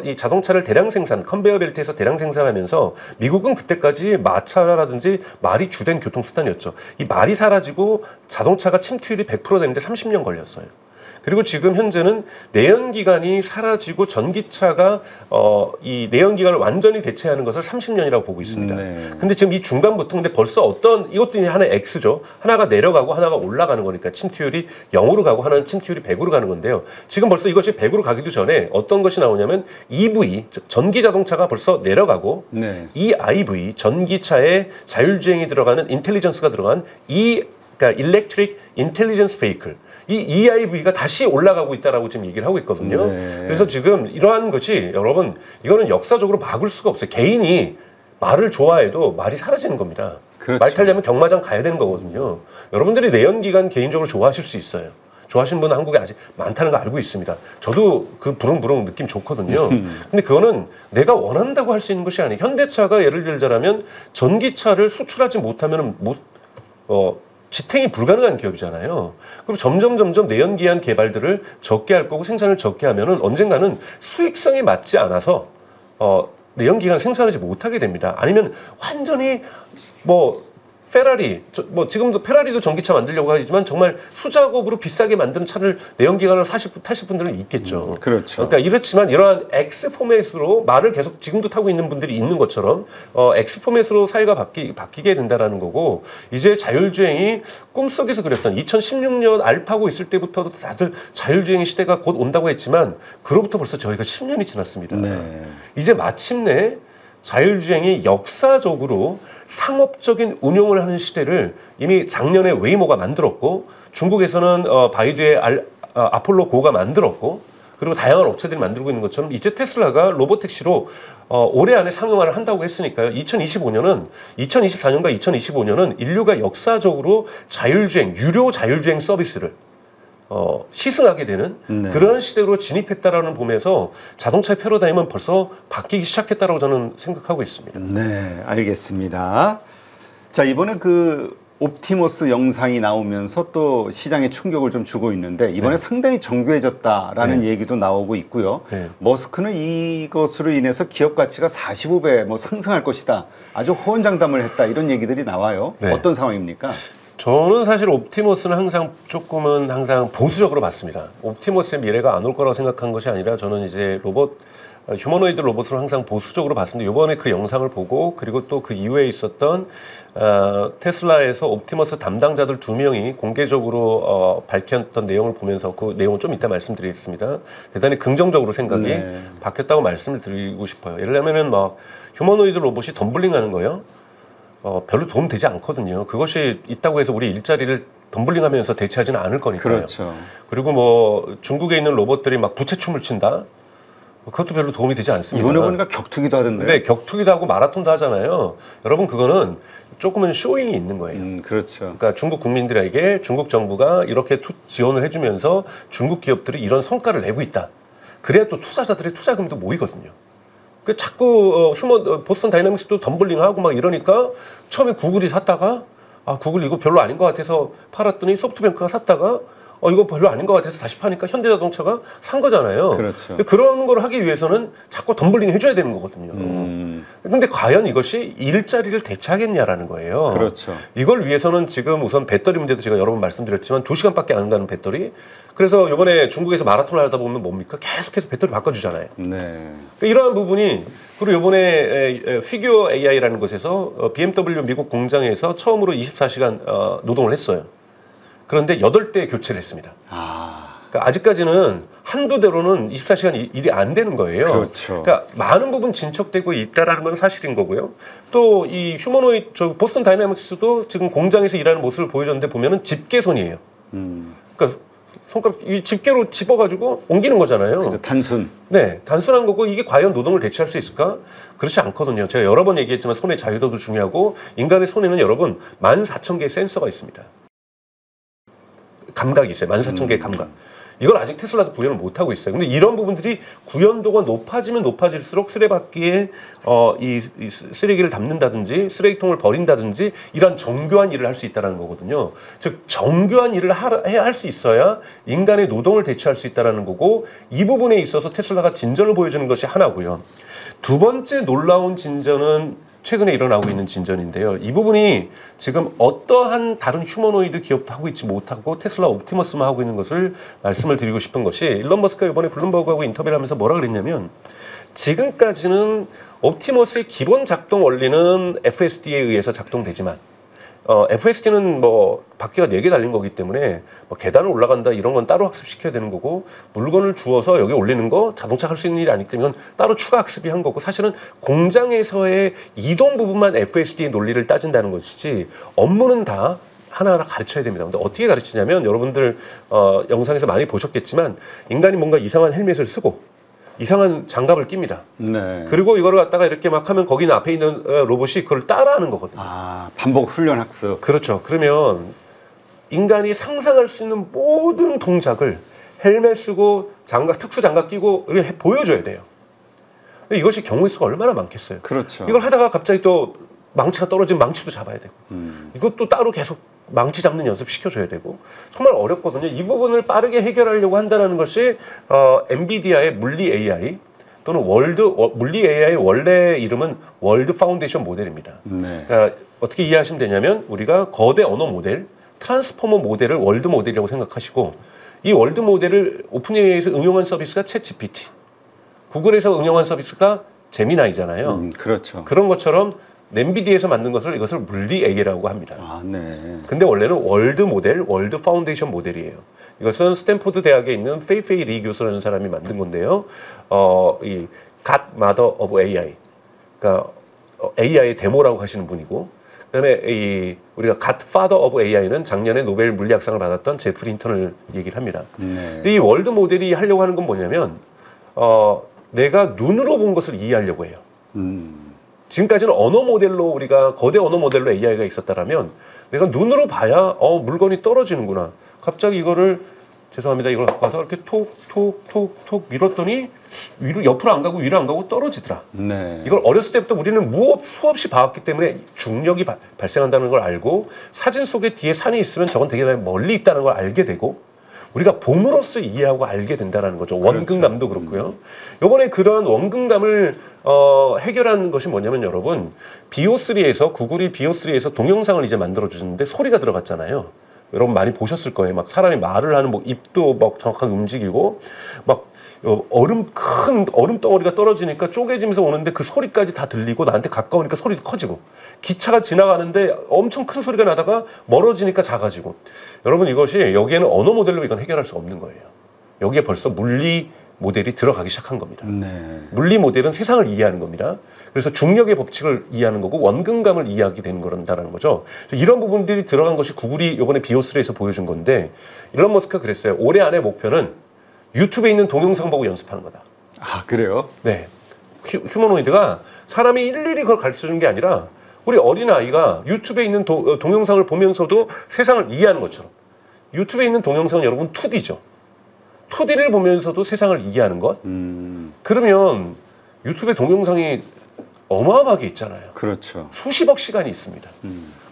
이 자동차를 대량 생산, 컨베이어 벨트에서 대량 생산하면서 미국은 그때까지 마차라든지 말이 주된 교통수단이었죠. 이 말이 사라지고 자동차가 침투율이 100% 되는데 30년 걸렸어요. 그리고 지금 현재는 내연기관이 사라지고 전기차가 이 내연기관을 완전히 대체하는 것을 30년이라고 보고 있습니다. 네. 근데 지금 이 중간부터 근데 벌써 이것도 하나의 X죠. 하나가 내려가고 하나가 올라가는 거니까 침투율이 0으로 가고 하나는 침투율이 100으로 가는 건데요. 지금 벌써 이것이 100으로 가기도 전에 어떤 것이 나오냐면 EV, 전기 자동차가 벌써 내려가고 네. EIV, 전기차에 자율주행이 들어가는 인텔리전스가 들어간 그러니까 Electric Intelligence Vehicle 이 EIV가 다시 올라가고 있다라고 지금 얘기를 하고 있거든요. 네. 그래서 지금 이러한 것이 여러분 이거는 역사적으로 막을 수가 없어요. 개인이 말을 좋아해도 말이 사라지는 겁니다. 그렇죠. 말 타려면 경마장 가야 되는 거거든요. 여러분들이 내연기관 개인적으로 좋아하실 수 있어요. 좋아하시는 분은 한국에 아직 많다는 거 알고 있습니다. 저도 그 부릉부릉 느낌 좋거든요. 근데 그거는 내가 원한다고 할 수 있는 것이 아니에요. 현대차가 예를 들자면 전기차를 수출하지 못하면 지탱이 불가능한 기업이잖아요. 그리고 점점 내연기관 개발들을 적게 할 거고 생산을 적게 하면은 언젠가는 수익성에 맞지 않아서 내연기관을 생산하지 못하게 됩니다. 아니면 완전히 페라리, 지금도 페라리도 전기차 만들려고 하지만 정말 수작업으로 비싸게 만드는 차를 내연기관으로 타실 분들은 있겠죠. 그렇죠. 그러니까 이렇지만 이러한 X 포맷으로 말을 계속 지금도 타고 있는 분들이 있는 것처럼 X 포맷으로 사회가 바뀌게 된다라는 거고 이제 자율주행이 꿈속에서 그렸던 2016년 알파고 있을 때부터도 다들 자율주행 시대가 곧 온다고 했지만 그로부터 벌써 저희가 10년이 지났습니다. 네. 이제 마침내 자율주행이 역사적으로 상업적인 운용을 하는 시대를 이미 작년에 웨이모가 만들었고 중국에서는 바이두의 아폴로 고가 만들었고 그리고 다양한 업체들이 만들고 있는 것처럼 이제 테슬라가 로보택시로 올해 안에 상용화를 한다고 했으니까요. 2024년과 2025년은 인류가 역사적으로 유료 자율주행 서비스를 시승하게 되는 네. 그런 시대로 진입했다라는 봄에서 자동차의 패러다임은 벌써 바뀌기 시작했다라고 저는 생각하고 있습니다. 네, 알겠습니다. 자, 이번에 그 옵티머스 영상이 나오면서 또 시장에 충격을 좀 주고 있는데 이번에 상당히 정교해졌다라는 얘기도 나오고 있고요. 머스크는 이것으로 인해서 기업 가치가 45배 상승할 것이다. 아주 호언장담을 했다. 이런 얘기들이 나와요. 어떤 상황입니까? 저는 사실 옵티머스는 항상 보수적으로 봤습니다. 옵티머스의 미래가 안 올 거라고 생각한 것이 아니라 저는 이제 휴머노이드 로봇을 항상 보수적으로 봤는데 이번에 그 영상을 보고 그리고 또 그 이후에 있었던 테슬라에서 옵티머스 담당자들 2명이 공개적으로 밝혔던 내용을 보면서 그 내용은 좀 이따 말씀드리겠습니다. 대단히 긍정적으로 생각이 바뀌었다고 말씀을 드리고 싶어요. 예를 들면 휴머노이드 로봇이 덤블링하는 거예요. 별로 도움 되지 않거든요. 그것이 있다고 해서 우리 일자리를 덤블링하면서 대체하지는 않을 거니까요. 그렇죠. 그리고 중국에 있는 로봇들이 부채춤을 춘다. 그것도 별로 도움이 되지 않습니다. 이번에 보니까 격투기도 하던데. 네, 격투기도 하고 마라톤도 하잖아요. 여러분 그거는 조금은 쇼잉이 있는 거예요. 그렇죠. 그러니까 중국 국민들에게 중국 정부가 이렇게 지원을 해주면서 중국 기업들이 이런 성과를 내고 있다. 그래야 또 투자자들의 투자금도 모이거든요. 자꾸 보스턴 다이나믹스도 덤블링하고 이러니까 처음에 구글이 샀다가 구글 이거 별로 아닌 것 같아서 팔았더니 소프트뱅크가 샀다가 이거 별로 아닌 것 같아서 다시 파니까 현대자동차가 산 거잖아요. 그렇죠. 그런 걸 하기 위해서는 자꾸 덤블링 해줘야 되는 거거든요. 근데 과연 이것이 일자리를 대체하겠냐라는 거예요. 그렇죠. 이걸 위해서는 지금 우선 배터리 문제도 제가 여러 번 말씀드렸지만 2시간밖에 안 가는 배터리. 그래서 이번에 중국에서 마라톤을 하다 보면 뭡니까? 계속해서 배터리 바꿔주잖아요. 네. 이러한 부분이 그리고 이번에 피규어 AI라는 곳에서 BMW 미국 공장에서 처음으로 24시간 노동을 했어요. 그런데 8대 교체를 했습니다. 그러니까 아직까지는 한두 대로는 24시간 일이 안 되는 거예요. 그렇죠. 그러니까 많은 부분 진척되고 있다라는 건 사실인 거고요. 또 이 휴머노이드 보스턴 다이나믹스도 지금 공장에서 일하는 모습을 보여줬는데 보면은 집게손이에요. 그러니까 손가락 이 집게로 집어가지고 옮기는 거잖아요. 그래서 단순. 네, 단순한 거고 이게 과연 노동을 대체할 수 있을까? 그렇지 않거든요. 제가 여러 번 얘기했지만 손의 자유도도 중요하고 인간의 손에는 여러분 14,000개의 센서가 있습니다. 감각이 있어요. 14,000개의 감각. 이걸 아직 테슬라도 구현을 못하고 있어요. 근데 이런 부분들이 구현도가 높아지면 높아질수록 쓰레받기에 이 쓰레기를 담는다든지 쓰레기통을 버린다든지 이런 정교한 일을 할 수 있다는 거거든요. 즉 정교한 일을 할 수 있어야 인간의 노동을 대체할 수 있다는 거고 이 부분에 있어서 테슬라가 진전을 보여주는 것이 하나고요. 두 번째 놀라운 진전은 최근에 일어나고 있는 진전인데요. 이 부분이 지금 어떠한 다른 휴머노이드 기업도 하고 있지 못하고 테슬라 옵티머스만 하고 있는 것을 말씀을 드리고 싶은 것이 일론 머스크가 이번에 블룸버그하고 인터뷰를 하면서 뭐라 그랬냐면 지금까지는 옵티머스의 기본 작동 원리는 FSD에 의해서 작동되지만 FSD는 바퀴가 4개 달린 거기 때문에 계단을 올라간다 이런 건 따로 학습시켜야 되는 거고 물건을 주어서 여기 올리는 거 자동차 할 수 있는 일이 아니기 때문에 따로 추가 학습이 한 거고 사실은 공장에서의 이동 부분만 FSD의 논리를 따진다는 것이지 업무는 다 하나하나 가르쳐야 됩니다. 근데 어떻게 가르치냐면 여러분들 영상에서 많이 보셨겠지만 인간이 뭔가 이상한 헬멧을 쓰고 이상한 장갑을 낍니다. 네. 그리고 이걸 갖다가 이렇게 막 하면 거기는 앞에 있는 로봇이 그걸 따라하는 거거든요. 아, 반복 훈련 학습. 그렇죠. 그러면 인간이 상상할 수 있는 모든 동작을 헬멧 쓰고 장갑, 특수 장갑 끼고 이렇게 보여줘야 돼요. 이것이 경우의 수가 얼마나 많겠어요. 그렇죠. 이걸 하다가 갑자기 또 망치가 떨어지면 망치도 잡아야 되고 이것도 따로 계속 망치 잡는 연습 시켜줘야 되고 정말 어렵거든요. 이 부분을 빠르게 해결하려고 한다는 것이 엔비디아의 물리 AI 또는 물리 AI의 원래 이름은 월드 파운데이션 모델입니다. 네. 그러니까 어떻게 이해하시면 되냐면 우리가 거대 언어 모델, 트랜스포머 모델을 월드 모델이라고 생각하시고 이 월드 모델을 오픈 AI에서 응용한 서비스가 챗 GPT, 구글에서 응용한 서비스가 제미나이잖아요. 그렇죠. 그런 것처럼 엔비디아에서 만든 이것을 물리 AI라고 합니다. 아, 네. 근데 원래는 월드 모델, 월드 파운데이션 모델이에요. 이것은 스탠포드 대학에 있는 페이페이 리 교수라는 사람이 만든 건데요. 이 Godmother of AI, 그러니까 AI의 데모라고 하시는 분이고, 그다음에 우리가 Godfather of AI는 작년에 노벨 물리학상을 받았던 제프리 힌턴을 얘기를 합니다. 네. 근데 이 월드 모델이 하려고 하는 건 뭐냐면 내가 눈으로 본 것을 이해하려고 해요. 지금까지는 언어 모델로 우리가 거대 언어 모델로 AI가 있었다라면 내가 눈으로 봐야 물건이 떨어지는구나. 갑자기 이거를 죄송합니다. 이걸 갖고 와서 이렇게 톡 밀었더니 위로 옆으로 안 가고 위로 안 가고 떨어지더라. 네. 이걸 어렸을 때부터 우리는 수없이 봐왔기 때문에 중력이 발생한다는 걸 알고 사진 속에 뒤에 산이 있으면 저건 되게 멀리 있다는 걸 알게 되고 우리가 봄으로써 이해하고 알게 된다는 거죠. 원근감도 그렇고요. 이번에 그러한 원근감을 해결하는 것이 뭐냐면 여러분 BO3에서 구글이 BO3에서 동영상을 이제 만들어 주는데 소리가 들어갔잖아요. 여러분 많이 보셨을 거예요. 막 사람이 말을 하는 뭐 입도 막 정확하게 움직이고 막 큰 얼음 덩어리가 떨어지니까 쪼개지면서 오는데 그 소리까지 다 들리고 나한테 가까우니까 소리도 커지고 기차가 지나가는데 엄청 큰 소리가 나다가 멀어지니까 작아지고 여러분 이것이 여기에는 언어 모델로 이건 해결할 수 없는 거예요. 여기에 벌써 물리 모델이 들어가기 시작한 겁니다. 네. 물리 모델은 세상을 이해하는 겁니다. 그래서 중력의 법칙을 이해하는 거고 원근감을 이해하게 되는 거란다는 거죠. 이런 부분들이 들어간 것이 구글이 이번에 비오3에서 보여준 건데 일론 머스크가 그랬어요. 올해 안에 목표는 유튜브에 있는 동영상 보고 연습하는 거다. 아, 그래요? 네. 휴머노이드가 사람이 일일이 그걸 가르쳐주는 게 아니라 우리 어린아이가 유튜브에 있는 동영상을 보면서도 세상을 이해하는 것처럼 유튜브에 있는 동영상은 여러분 2D죠. 2D를 보면서도 세상을 이해하는 것. 그러면 유튜브에 동영상이 어마어마하게 있잖아요. 그렇죠. 수십억 시간이 있습니다.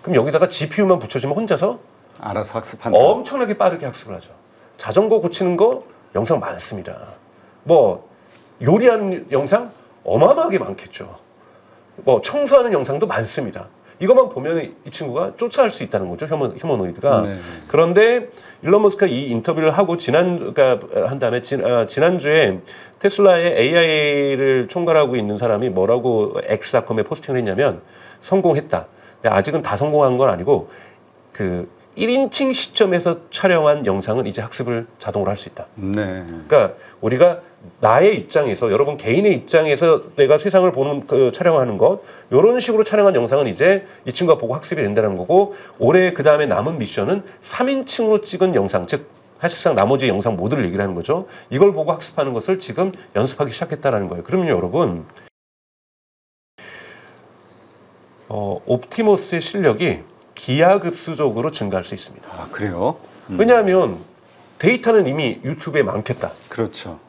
그럼 여기다가 GPU만 붙여주면 혼자서 알아서 학습한다. 엄청나게 빠르게 학습을 하죠. 자전거 고치는 거 영상 많습니다. 뭐 요리하는 영상 어마어마하게 많겠죠. 뭐 청소하는 영상도 많습니다. 이것만 보면 이 친구가 쫓아갈 수 있다는 거죠. 휴머노이드가. 네. 그런데 일론 머스크가 이 인터뷰를 하고 한 다음에 지난주에 테슬라의 AI를 총괄하고 있는 사람이 뭐라고 X닷컴에 포스팅을 했냐면 성공했다. 근데 아직은 다 성공한 건 아니고 그 1인칭 시점에서 촬영한 영상은 이제 학습을 자동으로 할 수 있다. 네. 그러니까 우리가 나의 입장에서 여러분 개인의 입장에서 내가 세상을 보는 촬영하는 것 이런 식으로 촬영한 영상은 이제 이 친구가 보고 학습이 된다는 거고 올해 그 다음에 남은 미션은 3인칭으로 찍은 영상 즉 사실상 나머지 영상 모두를 얘기를 하는 거죠. 이걸 보고 학습하는 것을 지금 연습하기 시작했다는 거예요. 그러면 여러분 옵티머스의 실력이 기하급수적으로 증가할 수 있습니다. 아, 그래요? 왜냐하면 데이터는 이미 유튜브에 많겠다. 그렇죠.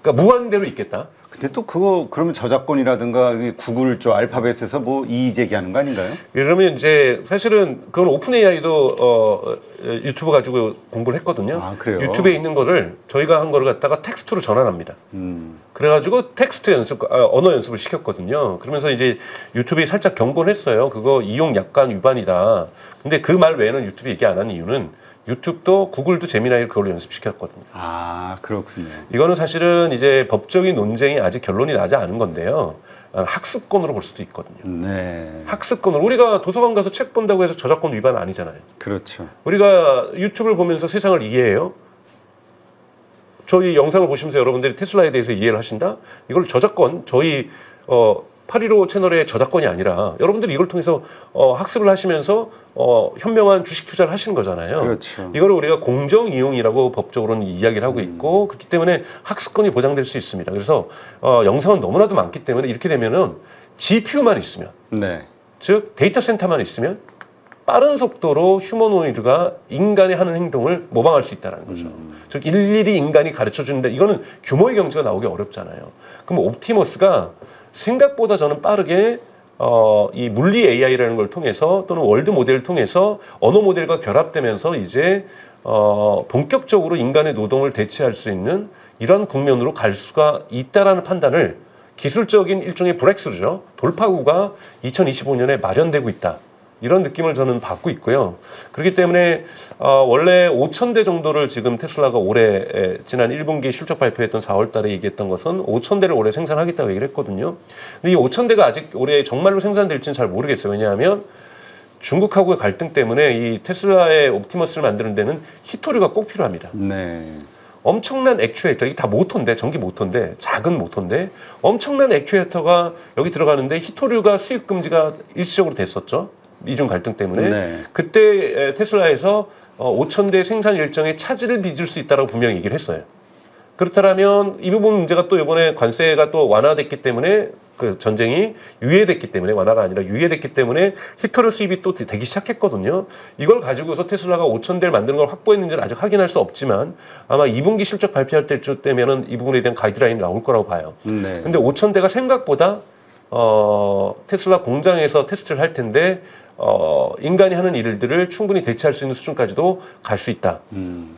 그러니까 무한대로 있겠다. 근데 또 그거 그러면 저작권이라든가 구글 쪽 알파벳에서 뭐 이의 제기하는 거 아닌가요? 그러면 이제 사실은 그건 오픈 AI도 유튜브 가지고 공부를 했거든요. 아, 그래요? 유튜브에 있는 거를 저희가 한 거를 갖다가 텍스트로 전환합니다. 그래가지고 텍스트 연습, 언어 연습을 시켰거든요. 그러면서 이제 유튜브에 살짝 경고를 했어요. 그거 이용 약관 위반이다. 근데 그 말 외에는 유튜브 얘기 안 하는 이유는 유튜브도 구글도 제미나이를 그걸로 연습시켰거든요. 아, 그렇군요. 이거는 사실은 이제 법적인 논쟁이 아직 결론이 나지 않은 건데요. 학습권으로 볼 수도 있거든요. 네. 학습권으로 우리가 도서관 가서 책 본다고 해서 저작권 위반 아니잖아요. 그렇죠. 우리가 유튜브를 보면서 세상을 이해해요. 저희 영상을 보시면서 여러분들이 테슬라에 대해서 이해를 하신다? 이걸 저작권, 저희 815 채널의 저작권이 아니라 여러분들이 이걸 통해서 학습을 하시면서 현명한 주식 투자를 하시는 거잖아요. 그렇죠. 이거를 우리가 공정 이용이라고 법적으로는 이야기를 하고 있고 그렇기 때문에 학습권이 보장될 수 있습니다. 그래서 영상은 너무나도 많기 때문에 이렇게 되면은 GPU만 있으면, 네. 즉 데이터 센터만 있으면 빠른 속도로 휴머노이드가 인간이 하는 행동을 모방할 수 있다는 거죠. 즉 일일이 인간이 가르쳐 주는데 이거는 규모의 경제가 나오기 어렵잖아요. 그럼 옵티머스가 생각보다 저는 빠르게 이 물리 AI라는 걸 통해서 또는 월드 모델을 통해서 언어 모델과 결합되면서 이제 본격적으로 인간의 노동을 대체할 수 있는 이런 국면으로 갈 수가 있다라는 판단을 기술적인 일종의 브렉스루죠. 돌파구가 2025년에 마련되고 있다. 이런 느낌을 저는 받고 있고요. 그렇기 때문에 원래 5,000대 정도를 지금 테슬라가 올해 지난 1분기 실적 발표했던 4월 달에 얘기했던 것은 5,000대를 올해 생산하겠다고 얘기를 했거든요. 근데 이 5,000대가 아직 올해 정말로 생산될지는 잘 모르겠어요. 왜냐하면 중국하고의 갈등 때문에 이 테슬라의 옵티머스를 만드는 데는 히토류가 꼭 필요합니다. 네. 엄청난 액추에이터, 이게 다 모터인데, 전기 모터인데, 작은 모터인데, 엄청난 액추에이터가 여기 들어가는데 히토류가 수입 금지가 일시적으로 됐었죠. 미중 갈등 때문에. 네. 그때 테슬라에서 5,000대 생산 일정에 차질을 빚을 수 있다고 분명히 얘기를 했어요. 그렇다면 이 부분 문제가 또 이번에 관세가 또 완화됐기 때문에 그 전쟁이 유예됐기 때문에 완화가 아니라 유예됐기 때문에 히토류 수입이 또 되기 시작했거든요. 이걸 가지고서 테슬라가 5,000대를 만드는 걸 확보했는지는 아직 확인할 수 없지만 아마 2분기 실적 발표할 때면은 이 부분에 대한 가이드라인이 나올 거라고 봐요. 네. 근데 5,000대가 생각보다 테슬라 공장에서 테스트를 할 텐데 인간이 하는 일들을 충분히 대체할 수 있는 수준까지도 갈 수 있다.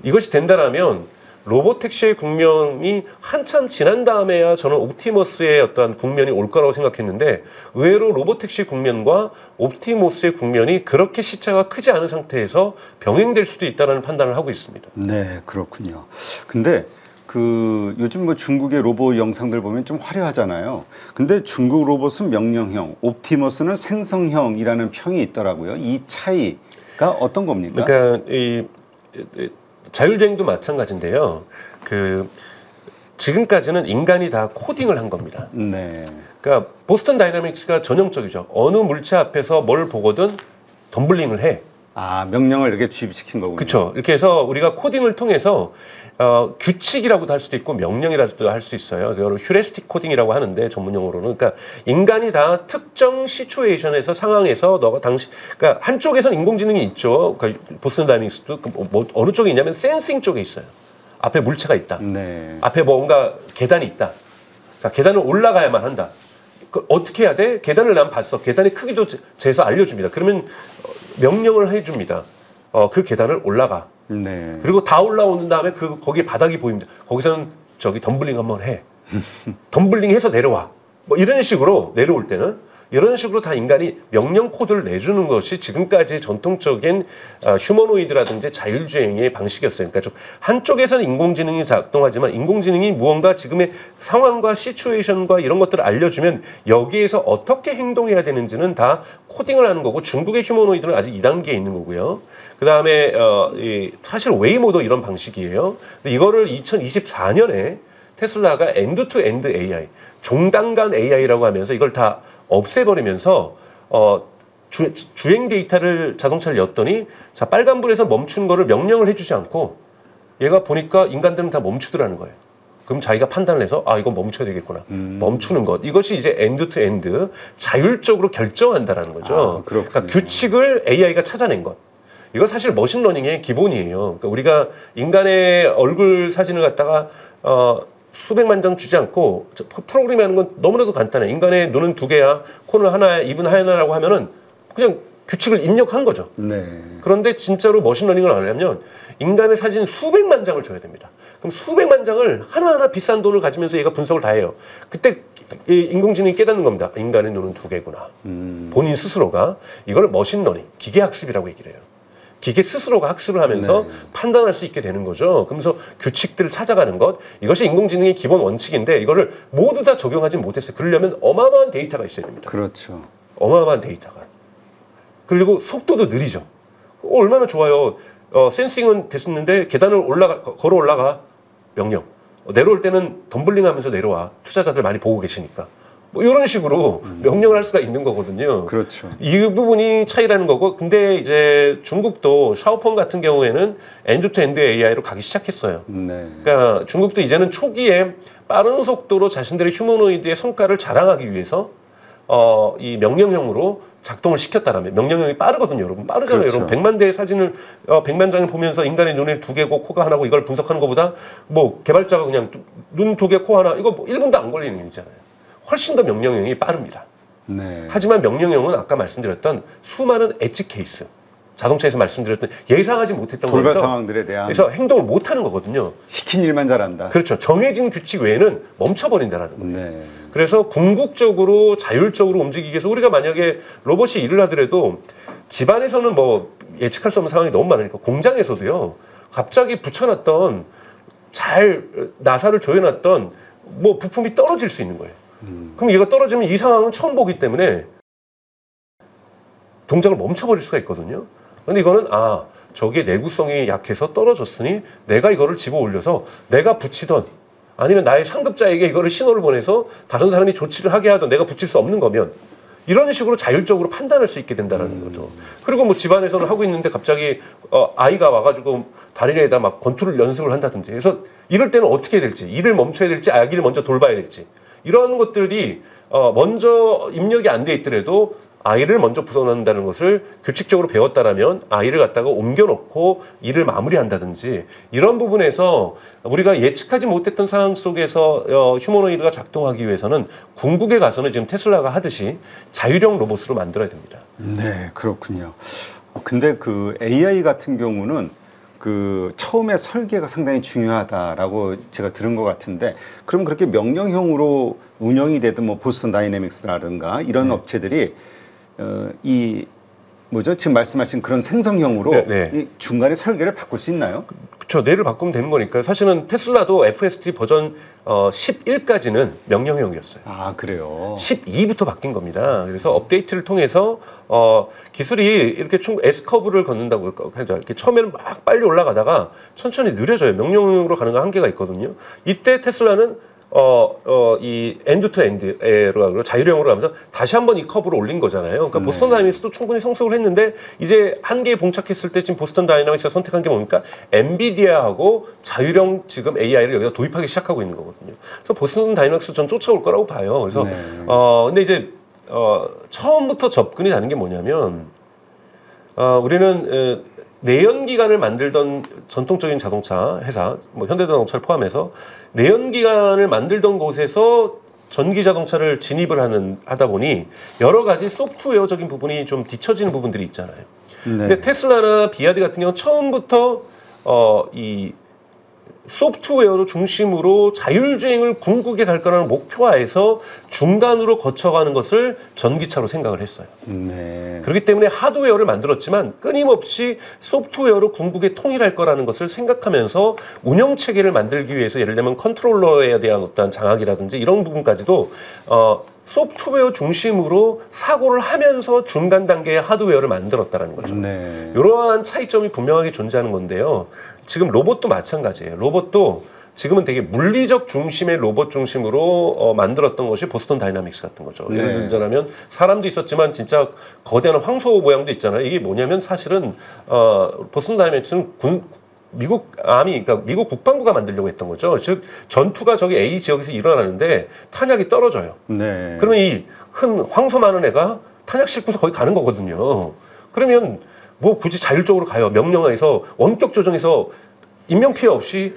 이것이 된다라면 로보택시의 국면이 한참 지난 다음에야 저는 옵티머스의 어떤 국면이 올 거라고 생각했는데 의외로 로보택시 국면과 옵티머스의 국면이 그렇게 시차가 크지 않은 상태에서 병행될 수도 있다는 판단을 하고 있습니다. 네, 그렇군요. 근데 그 요즘 뭐 중국의 로봇 영상들 보면 좀 화려하잖아요. 근데 중국 로봇은 명령형, 옵티머스는 생성형이라는 평이 있더라고요. 이 차이가 어떤 겁니까? 그러니까 이 자율주행도 마찬가지인데요. 그 지금까지는 인간이 다 코딩을 한 겁니다. 네. 그러니까 보스턴 다이나믹스가 전형적이죠. 어느 물체 앞에서 뭘 보거든 덤블링을 해. 아, 명령을 이렇게 주입시킨 거군요. 그렇죠. 이렇게 해서 우리가 코딩을 통해서 규칙이라고도 할 수도 있고 명령이라고도 할 수 있어요. 그걸 휴레스틱 코딩이라고 하는데 전문용어로는 그러니까 인간이 다 특정 시츄에이션에서 상황에서 너가 당시 그러니까 한쪽에서는 인공지능이 있죠. 그러니까 보스턴 다이나믹스도 뭐 어느 쪽에 있냐면 센싱 쪽에 있어요. 앞에 물체가 있다. 네. 앞에 뭔가 계단이 있다. 자, 계단을 올라가야만 한다. 어떻게 해야 돼? 계단을 난 봤어. 계단의 크기도 재서 알려줍니다. 그러면 명령을 해줍니다. 그 계단을 올라가. 네. 그리고 다 올라오는 다음에 거기에 바닥이 보입니다. 거기서는 저기 덤블링 한번 해. 덤블링 해서 내려와. 뭐 이런 식으로 내려올 때는 이런 식으로 다 인간이 명령 코드를 내주는 것이 지금까지 전통적인 휴머노이드라든지 자율주행의 방식이었어요. 그러니까 좀 한쪽에서는 인공지능이 작동하지만 인공지능이 무언가 지금의 상황과 시츄에이션과 이런 것들을 알려주면 여기에서 어떻게 행동해야 되는지는 다 코딩을 하는 거고 중국의 휴머노이드는 아직 2단계에 있는 거고요. 그 다음에 사실 웨이모도 이런 방식이에요. 근데 이거를 2024년에 테슬라가 엔드-투-엔드 AI, 종단간 AI라고 하면서 이걸 다 없애버리면서 주행 데이터를 자동차를 였더니 자 빨간불에서 멈춘 거를 명령을 해주지 않고 얘가 보니까 인간들은 다 멈추더라는 거예요. 그럼 자기가 판단을 해서 아 이건 멈춰야 되겠구나. 멈추는 것. 이것이 이제 엔드 투 엔드 자율적으로 결정한다라는 거죠. 그러니까 규칙을 AI가 찾아낸 것. 이거 사실 머신러닝의 기본이에요. 그러니까 우리가 인간의 얼굴 사진을 갖다가 수백만 장 주지 않고 프로그램하는 건 너무나도 간단해. 인간의 눈은 2개야, 코는 하나야, 입은 하나라고 하면은 그냥 규칙을 입력한 거죠. 네. 그런데 진짜로 머신러닝을 하려면 인간의 사진 수백만 장을 줘야 됩니다. 그럼 수백만 장을 하나하나 비싼 돈을 가지면서 얘가 분석을 다 해요. 그때 이 인공지능이 깨닫는 겁니다. 인간의 눈은 2개구나. 본인 스스로가 이걸 머신러닝, 기계학습이라고 얘기를 해요. 기계 스스로가 학습을 하면서 판단할 수 있게 되는 거죠. 그러면서 규칙들을 찾아가는 것. 이것이 인공지능의 기본 원칙인데 이거를 모두 다 적용하지 못했어요. 그러려면 어마어마한 데이터가 있어야 됩니다. 그렇죠. 어마어마한 데이터가. 그리고 속도도 느리죠. 얼마나 좋아요. 센싱은 됐는데 계단을 걸어 올라가. 명령. 내려올 때는 덤블링 하면서 내려와. 투자자들 많이 보고 계시니까. 뭐 이런 식으로 명령을 할 수가 있는 거거든요. 그렇죠. 이 부분이 차이라는 거고, 근데 이제 중국도 샤오펑 같은 경우에는 엔드-투-엔드 AI로 가기 시작했어요. 네. 그러니까 중국도 이제는 초기에 빠른 속도로 자신들의 휴머노이드의 성과를 자랑하기 위해서 이 명령형으로 작동을 시켰다라면, 명령형이 빠르거든요, 여러분. 빠르잖아요, 그렇죠. 여러분. 100만 대의 사진을 100만 장을 보면서 인간의 눈에 2개고 코가 하나고 이걸 분석하는 것보다 뭐 개발자가 그냥 눈 2개, 코 하나, 이거 뭐 1분도 안 걸리는 일이잖아요. 훨씬 더 명령형이 빠릅니다. 네. 하지만 명령형은 아까 말씀드렸던 수많은 엣지 케이스, 자동차에서 말씀드렸던 예상하지 못했던 돌발 거에서 상황들에 대한 그래서 행동을 못 하는 거거든요. 시킨 일만 잘한다. 그렇죠. 정해진 규칙 외에는 멈춰버린다라는 거예요. 네. 그래서 궁극적으로 자율적으로 움직이기 위해서 우리가 만약에 로봇이 일을 하더라도 집안에서는 뭐 예측할 수 없는 상황이 너무 많으니까 공장에서도요. 갑자기 붙여놨던 잘 나사를 조여놨던 뭐 부품이 떨어질 수 있는 거예요. 그럼 얘가 떨어지면 이 상황은 처음 보기 때문에 동작을 멈춰버릴 수가 있거든요. 근데 이거는 저게 내구성이 약해서 떨어졌으니 내가 이거를 집어 올려서 내가 붙이던 아니면 나의 상급자에게 이거를 신호를 보내서 다른 사람이 조치를 하게 하던 내가 붙일 수 없는 거면 이런 식으로 자율적으로 판단할 수 있게 된다는 거죠. 그리고 뭐 집안에서는 하고 있는데 갑자기 아이가 와가지고 다리에다 막 권투를 연습을 한다든지 그래서 이럴 때는 어떻게 해야 될지, 일을 멈춰야 될지 아기를 먼저 돌봐야 될지 이런 것들이 먼저 입력이 안 돼 있더라도 아이를 먼저 부숴놓는다는 것을 규칙적으로 배웠다라면 아이를 갖다가 옮겨놓고 일을 마무리한다든지 이런 부분에서 우리가 예측하지 못했던 상황 속에서 휴머노이드가 작동하기 위해서는 궁극에 가서는 지금 테슬라가 하듯이 자율형 로봇으로 만들어야 됩니다. 네, 그렇군요. 근데 그 AI 같은 경우는 그 처음에 설계가 상당히 중요하다라고 제가 들은 것 같은데 그럼 그렇게 명령형으로 운영이 되든 뭐 보스턴 다이내믹스라든가 이런 업체들이 이 뭐죠? 지금 말씀하신 그런 생성형으로 이 중간에 설계를 바꿀 수 있나요? 그렇죠. 뇌를 바꾸면 되는 거니까 사실은 테슬라도 FSD 버전 11까지는 명령형이었어요. 아, 그래요? 12부터 바뀐 겁니다. 그래서 업데이트를 통해서 기술이 이렇게 S커브를 걷는다고 하죠. 이렇게 처음에는 막 빨리 올라가다가 천천히 느려져요. 명령형으로 가는 건 한계가 있거든요. 이때 테슬라는 이 엔드 투 엔드로 자율형으로 가면서 다시 한번 이 커브를 올린 거잖아요. 그러니까 보스턴 다이내믹스도 충분히 성숙을 했는데 이제 한계에 봉착했을 때 지금 보스턴 다이내믹스가 선택한 게 뭡니까? 엔비디아하고 자율형 지금 AI를 여기다 도입하기 시작하고 있는 거거든요. 그래서 보스턴 다이내믹스 전 쫓아올 거라고 봐요. 그래서 근데 이제 처음부터 접근이 다른 게 뭐냐면 우리는 내연기관을 만들던 전통적인 자동차 회사, 뭐 현대자동차를 포함해서 내연기관을 만들던 곳에서 전기 자동차를 진입을 하다 보니 여러 가지 소프트웨어적인 부분이 좀 뒤처지는 부분들이 있잖아요. 근데 테슬라나 비아드 같은 경우는 처음부터 이 소프트웨어로 중심으로 자율주행을 궁극에 갈 거라는 목표하에서 중간으로 거쳐가는 것을 전기차로 생각을 했어요. 그렇기 때문에 하드웨어를 만들었지만 끊임없이 소프트웨어로 궁극에 통일할 거라는 것을 생각하면서 운영체계를 만들기 위해서 예를 들면 컨트롤러에 대한 어떤 장악이라든지 이런 부분까지도 소프트웨어 중심으로 사고를 하면서 중간 단계의 하드웨어를 만들었다는 거죠. 이러한 차이점이 분명하게 존재하는 건데요. 지금 로봇도 마찬가지예요. 로봇도 지금은 되게 물리적 중심의 로봇 중심으로 만들었던 것이 보스턴 다이나믹스 같은 거죠. 예를 들자면 사람도 있었지만 진짜 거대한 황소 모양도 있잖아요. 이게 뭐냐면 사실은 보스턴 다이나믹스는 미국 그러니까 미국 국방부가 만들려고 했던 거죠. 즉 전투가 저기 A 지역에서 일어나는데 탄약이 떨어져요. 그러면 이 황소 많은 애가 탄약 싣고서 거기 가는 거거든요. 그러면 뭐 굳이 자율적으로 가요. 명령하에서 원격 조정해서 인명 피해 없이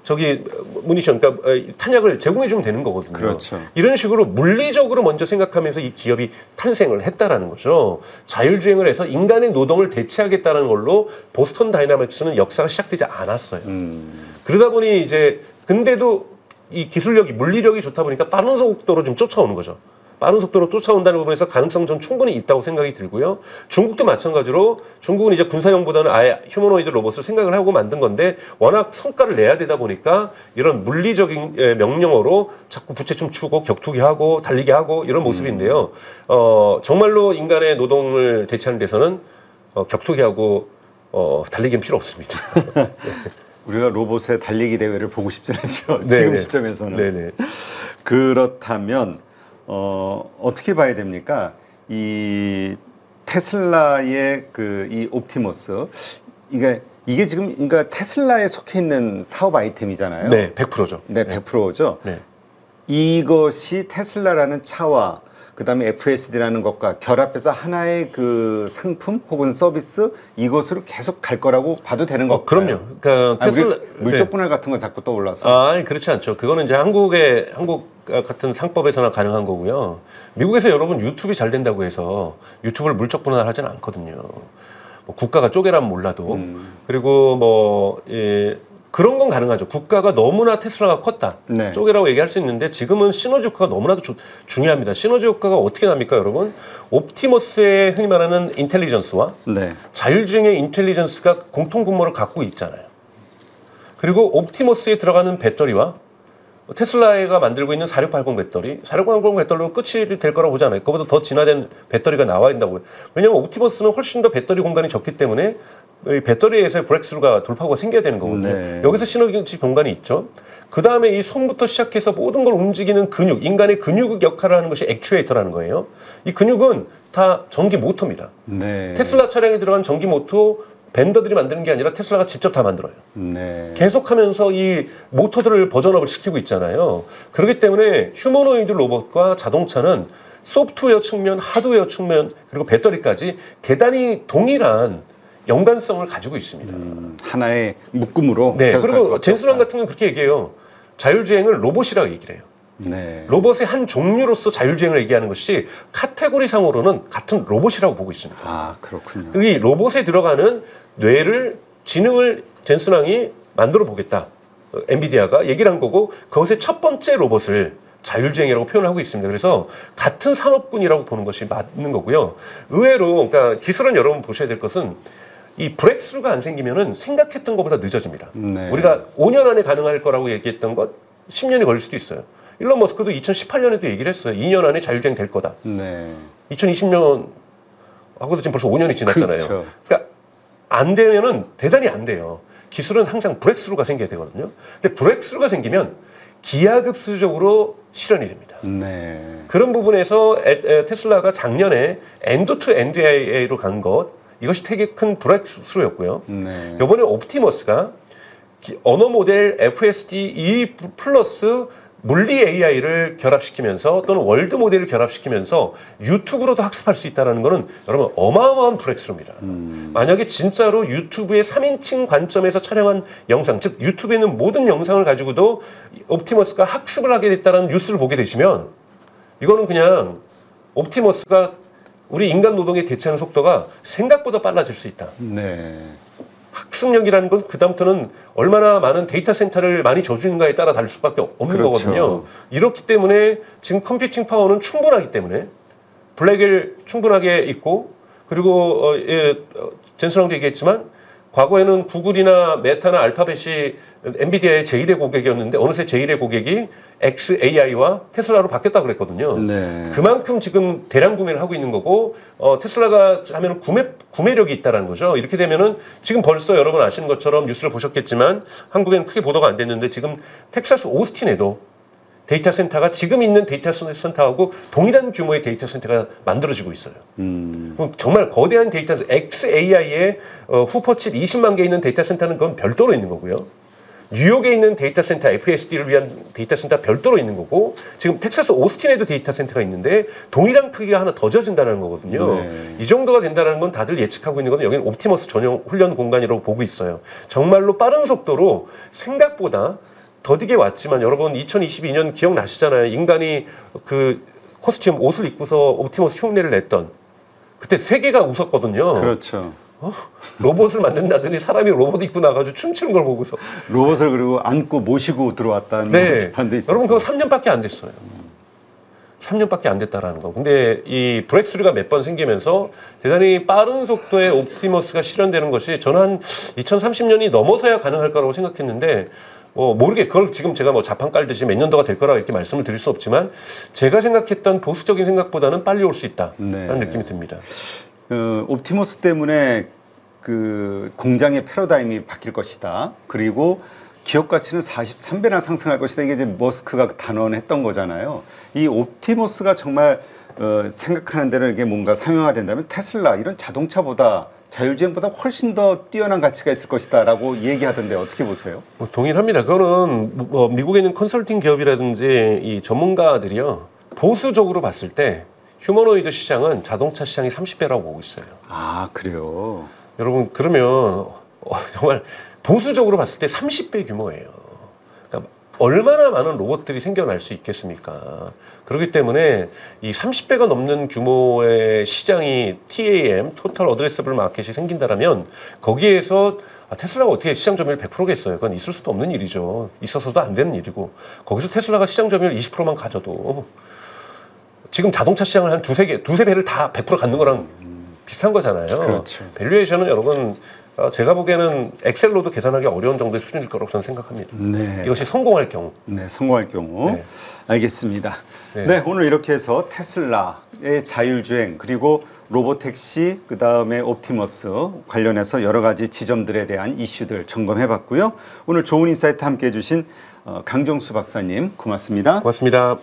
저기 무니션, 그러니까 탄약을 제공해 주면 되는 거거든요. 그렇죠. 이런 식으로 물리적으로 먼저 생각하면서 이 기업이 탄생을 했다라는 거죠. 자율주행을 해서 인간의 노동을 대체하겠다는 걸로 보스턴 다이나믹스는 역사가 시작되지 않았어요. 그러다 보니 이제 근데도 이 기술력이 물리력이 좋다 보니까 빠른 속도로 좀 쫓아오는 거죠. 빠른 속도로 쫓아온다는 부분에서 가능성 전 충분히 있다고 생각이 들고요. 중국도 마찬가지로 중국은 이제 군사용보다는 아예 휴머노이드 로봇을 생각을 하고 만든 건데 워낙 성과를 내야 되다 보니까 이런 물리적인 명령어로 자꾸 부채춤 추고 격투기 하고 달리기 하고 이런 모습인데요. 정말로 인간의 노동을 대체하는 데서는 격투기하고 달리기는 필요 없습니다. 우리가 로봇의 달리기 대회를 보고 싶진 않죠. 지금 시점에서는. 그렇다면 어떻게 봐야 됩니까? 이 테슬라의 이 옵티머스 이게 지금 그러니까 테슬라에 속해 있는 사업 아이템이잖아요. 네, 100%죠. 네, 100%죠. 네. 이것이 테슬라라는 차와 그다음에 FSD라는 것과 결합해서 하나의 그 상품 혹은 서비스 이것으로 계속 갈 거라고 봐도 되는 건가요? 그럼요. 그러니까 테슬라 물적 분할 같은 거 자꾸 떠올라서. 아니 그렇지 않죠. 그거는 이제 한국 같은 상법에서나 가능한 거고요. 미국에서 여러분 유튜브가 잘 된다고 해서 유튜브를 물적 분할하지는 않거든요. 뭐 국가가 쪼개라면 몰라도 그리고 그런 건 가능하죠. 국가가 너무나 테슬라가 컸다. 네. 쪼개라고 얘기할 수 있는데 지금은 시너지 효과가 너무나도 중요합니다. 시너지 효과가 어떻게 납니까, 여러분? 옵티머스의 흔히 말하는 인텔리전스와 네. 자율주행의 인텔리전스가 공통 분모를 갖고 있잖아요. 그리고 옵티머스에 들어가는 배터리와 테슬라가 만들고 있는 4680 배터리, 4680 배터리로 끝이 될 거라고 보지 않아요. 그거보다 더 진화된 배터리가 나와야 된다고요. 왜냐하면 옵티머스는 훨씬 더 배터리 공간이 적기 때문에 이 배터리에서의 브렉스루가 돌파구가 생겨야 되는 거거든요. 네. 여기서 시너지 공간이 있죠. 그 다음에 이 손부터 시작해서 모든 걸 움직이는 근육, 인간의 근육 역할을 하는 것이 액추에이터라는 거예요. 이 근육은 다 전기 모터입니다. 네. 테슬라 차량에 들어간 전기 모터 벤더들이 만드는 게 아니라 테슬라가 직접 다 만들어요. 네. 계속하면서 이 모터들을 버전업을 시키고 있잖아요. 그렇기 때문에 휴머노이드 로봇과 자동차는 소프트웨어 측면, 하드웨어 측면, 그리고 배터리까지 대단히 동일한 연관성을 가지고 있습니다. 하나의 묶음으로 네, 계속 갈 그리고 수밖에 젠슨왕 없다. 같은 건 그렇게 얘기해요. 자율주행을 로봇이라고 얘기를 해요. 네. 로봇의 한 종류로서 자율주행을 얘기하는 것이 카테고리상으로는 같은 로봇이라고 보고 있습니다. 아, 그렇군요. 그리고 이 로봇에 들어가는 지능을 젠슨왕이 만들어 보겠다. 엔비디아가 얘기를 한 거고 그것의 첫 번째 로봇을 자율주행이라고 표현을 하고 있습니다. 그래서 같은 산업군이라고 보는 것이 맞는 거고요. 의외로 그러니까 기술은 여러분 보셔야 될 것은 이 브렉스루가 안 생기면은 생각했던 것보다 늦어집니다. 네. 우리가 5년 안에 가능할 거라고 얘기했던 것 10년이 걸릴 수도 있어요. 일론 머스크도 2018년에도 얘기를 했어요. 2년 안에 자율주행 될 거다. 네. 2020년 하고도 지금 벌써 5년이 지났잖아요. 그렇죠. 그러니까 안 되면은 대단히 안 돼요. 기술은 항상 브렉스루가 생겨야 되거든요. 근데 브렉스루가 생기면 기하급수적으로 실현이 됩니다. 네. 그런 부분에서 테슬라가 작년에 엔드 투 엔드 AI로 간 것, 이것이 되게 큰 브렉스루였고요. 네. 이번에 옵티머스가 언어 모델 FSD 플러스 물리 AI를 결합시키면서 또는 월드 모델을 결합시키면서 유튜브로도 학습할 수 있다는 것은 여러분 어마어마한 브렉스루입니다. 만약에 진짜로 유튜브의 3인칭 관점에서 촬영한 영상, 즉 유튜브에 있는 모든 영상을 가지고도 옵티머스가 학습을 하게 됐다는 뉴스를 보게 되시면 이거는 그냥 옵티머스가 우리 인간 노동에 대체하는 속도가 생각보다 빨라질 수 있다. 네. 학습력이라는 것은 그다음부터는 얼마나 많은 데이터 센터를 많이 줘주는가에 따라 다를 수밖에 없는 그렇죠. 거거든요. 이렇기 때문에 지금 컴퓨팅 파워는 충분하기 때문에 블랙을 충분하게 있고 그리고 젠슨왕도 얘기했지만 과거에는 구글이나 메타나 알파벳이 엔비디아의 제1의 고객이었는데 어느새 제1의 고객이 XAI와 테슬라로 바뀌었다고 그랬거든요. 네. 그만큼 지금 대량 구매를 하고 있는 거고 테슬라가 하면 구매력이 있다는 거죠. 이렇게 되면은 지금 벌써 여러분 아시는 것처럼 뉴스를 보셨겠지만 한국에는 크게 보도가 안 됐는데 지금 텍사스 오스틴에도 데이터 센터가 지금 있는 데이터 센터하고 동일한 규모의 데이터 센터가 만들어지고 있어요. 그럼 정말 거대한 데이터 센터, XAI의 후퍼칩 20만 개 있는 데이터 센터는 그건 별도로 있는 거고요. 뉴욕에 있는 데이터 센터, FSD를 위한 데이터 센터 별도로 있는 거고 지금 텍사스 오스틴에도 데이터 센터가 있는데 동일한 크기가 하나 더 져진다는 거거든요. 네. 이 정도가 된다는 건 다들 예측하고 있는 거는 여기는 옵티머스 전용 훈련 공간이라고 보고 있어요. 정말로 빠른 속도로 생각보다 더디게 왔지만 여러분 2022년 기억나시잖아요. 인간이 그 코스튬 옷을 입고서 옵티머스 흉내를 냈던 그때 세계가 웃었거든요. 그렇죠. 로봇을 만든다더니 사람이 로봇 입고 나가지고 춤추는 걸 보고서 로봇을 그리고 안고 모시고 들어왔다는 네. 비판도 있어요. 여러분 그거 3년밖에 안 됐어요. 3년밖에 안 됐다라는 거. 근데 이 브렉스루가 몇 번 생기면서 대단히 빠른 속도의 옵티머스가 실현되는 것이 저는 한 2030년이 넘어서야 가능할 거라고 생각했는데 그걸 지금 제가 뭐 자판 깔듯이 몇 년도가 될 거라고 이렇게 말씀을 드릴 수 없지만 제가 생각했던 보수적인 생각보다는 빨리 올 수 있다라는 네. 느낌이 듭니다. 옵티머스 때문에 그 공장의 패러다임이 바뀔 것이다. 그리고 기업 가치는 43배나 상승할 것이다. 이게 이제 머스크가 단언했던 거잖아요. 이 옵티머스가 정말 생각하는 대로 이게 뭔가 상용화된다면 테슬라 이런 자동차보다 자율주행보다 훨씬 더 뛰어난 가치가 있을 것이다라고 얘기하던데 어떻게 보세요? 뭐 동일합니다. 그거는 뭐 미국에 있는 컨설팅 기업이라든지 이 전문가들이요 보수적으로 봤을 때 휴머노이드 시장은 자동차 시장이 30배라고 보고 있어요. 아, 그래요? 여러분 그러면 정말 보수적으로 봤을 때 30배 규모예요. 그러니까 얼마나 많은 로봇들이 생겨날 수 있겠습니까? 그렇기 때문에 이 30배가 넘는 규모의 시장이 TAM, 토탈 어드레서블 마켓이 생긴다라면 거기에서 테슬라가 어떻게 시장 점유율 100%겠어요? 그건 있을 수도 없는 일이죠. 있어서도 안 되는 일이고 거기서 테슬라가 시장 점유율 20%만 가져도 지금 자동차 시장을 한 두세 배를 다 100% 갖는 거랑 비슷한 거잖아요. 그렇죠. 밸류에이션은 여러분 제가 보기에는 엑셀로도 계산하기 어려운 정도의 수준일 거라고 저는 생각합니다. 네. 이것이 성공할 경우. 네, 성공할 경우. 네. 알겠습니다. 네. 네, 오늘 이렇게 해서 테슬라의 자율주행 그리고 로보택시 그다음에 옵티머스 관련해서 여러 가지 지점들에 대한 이슈들 점검해 봤고요. 오늘 좋은 인사이트 함께 해 주신 강정수 박사님 고맙습니다. 고맙습니다.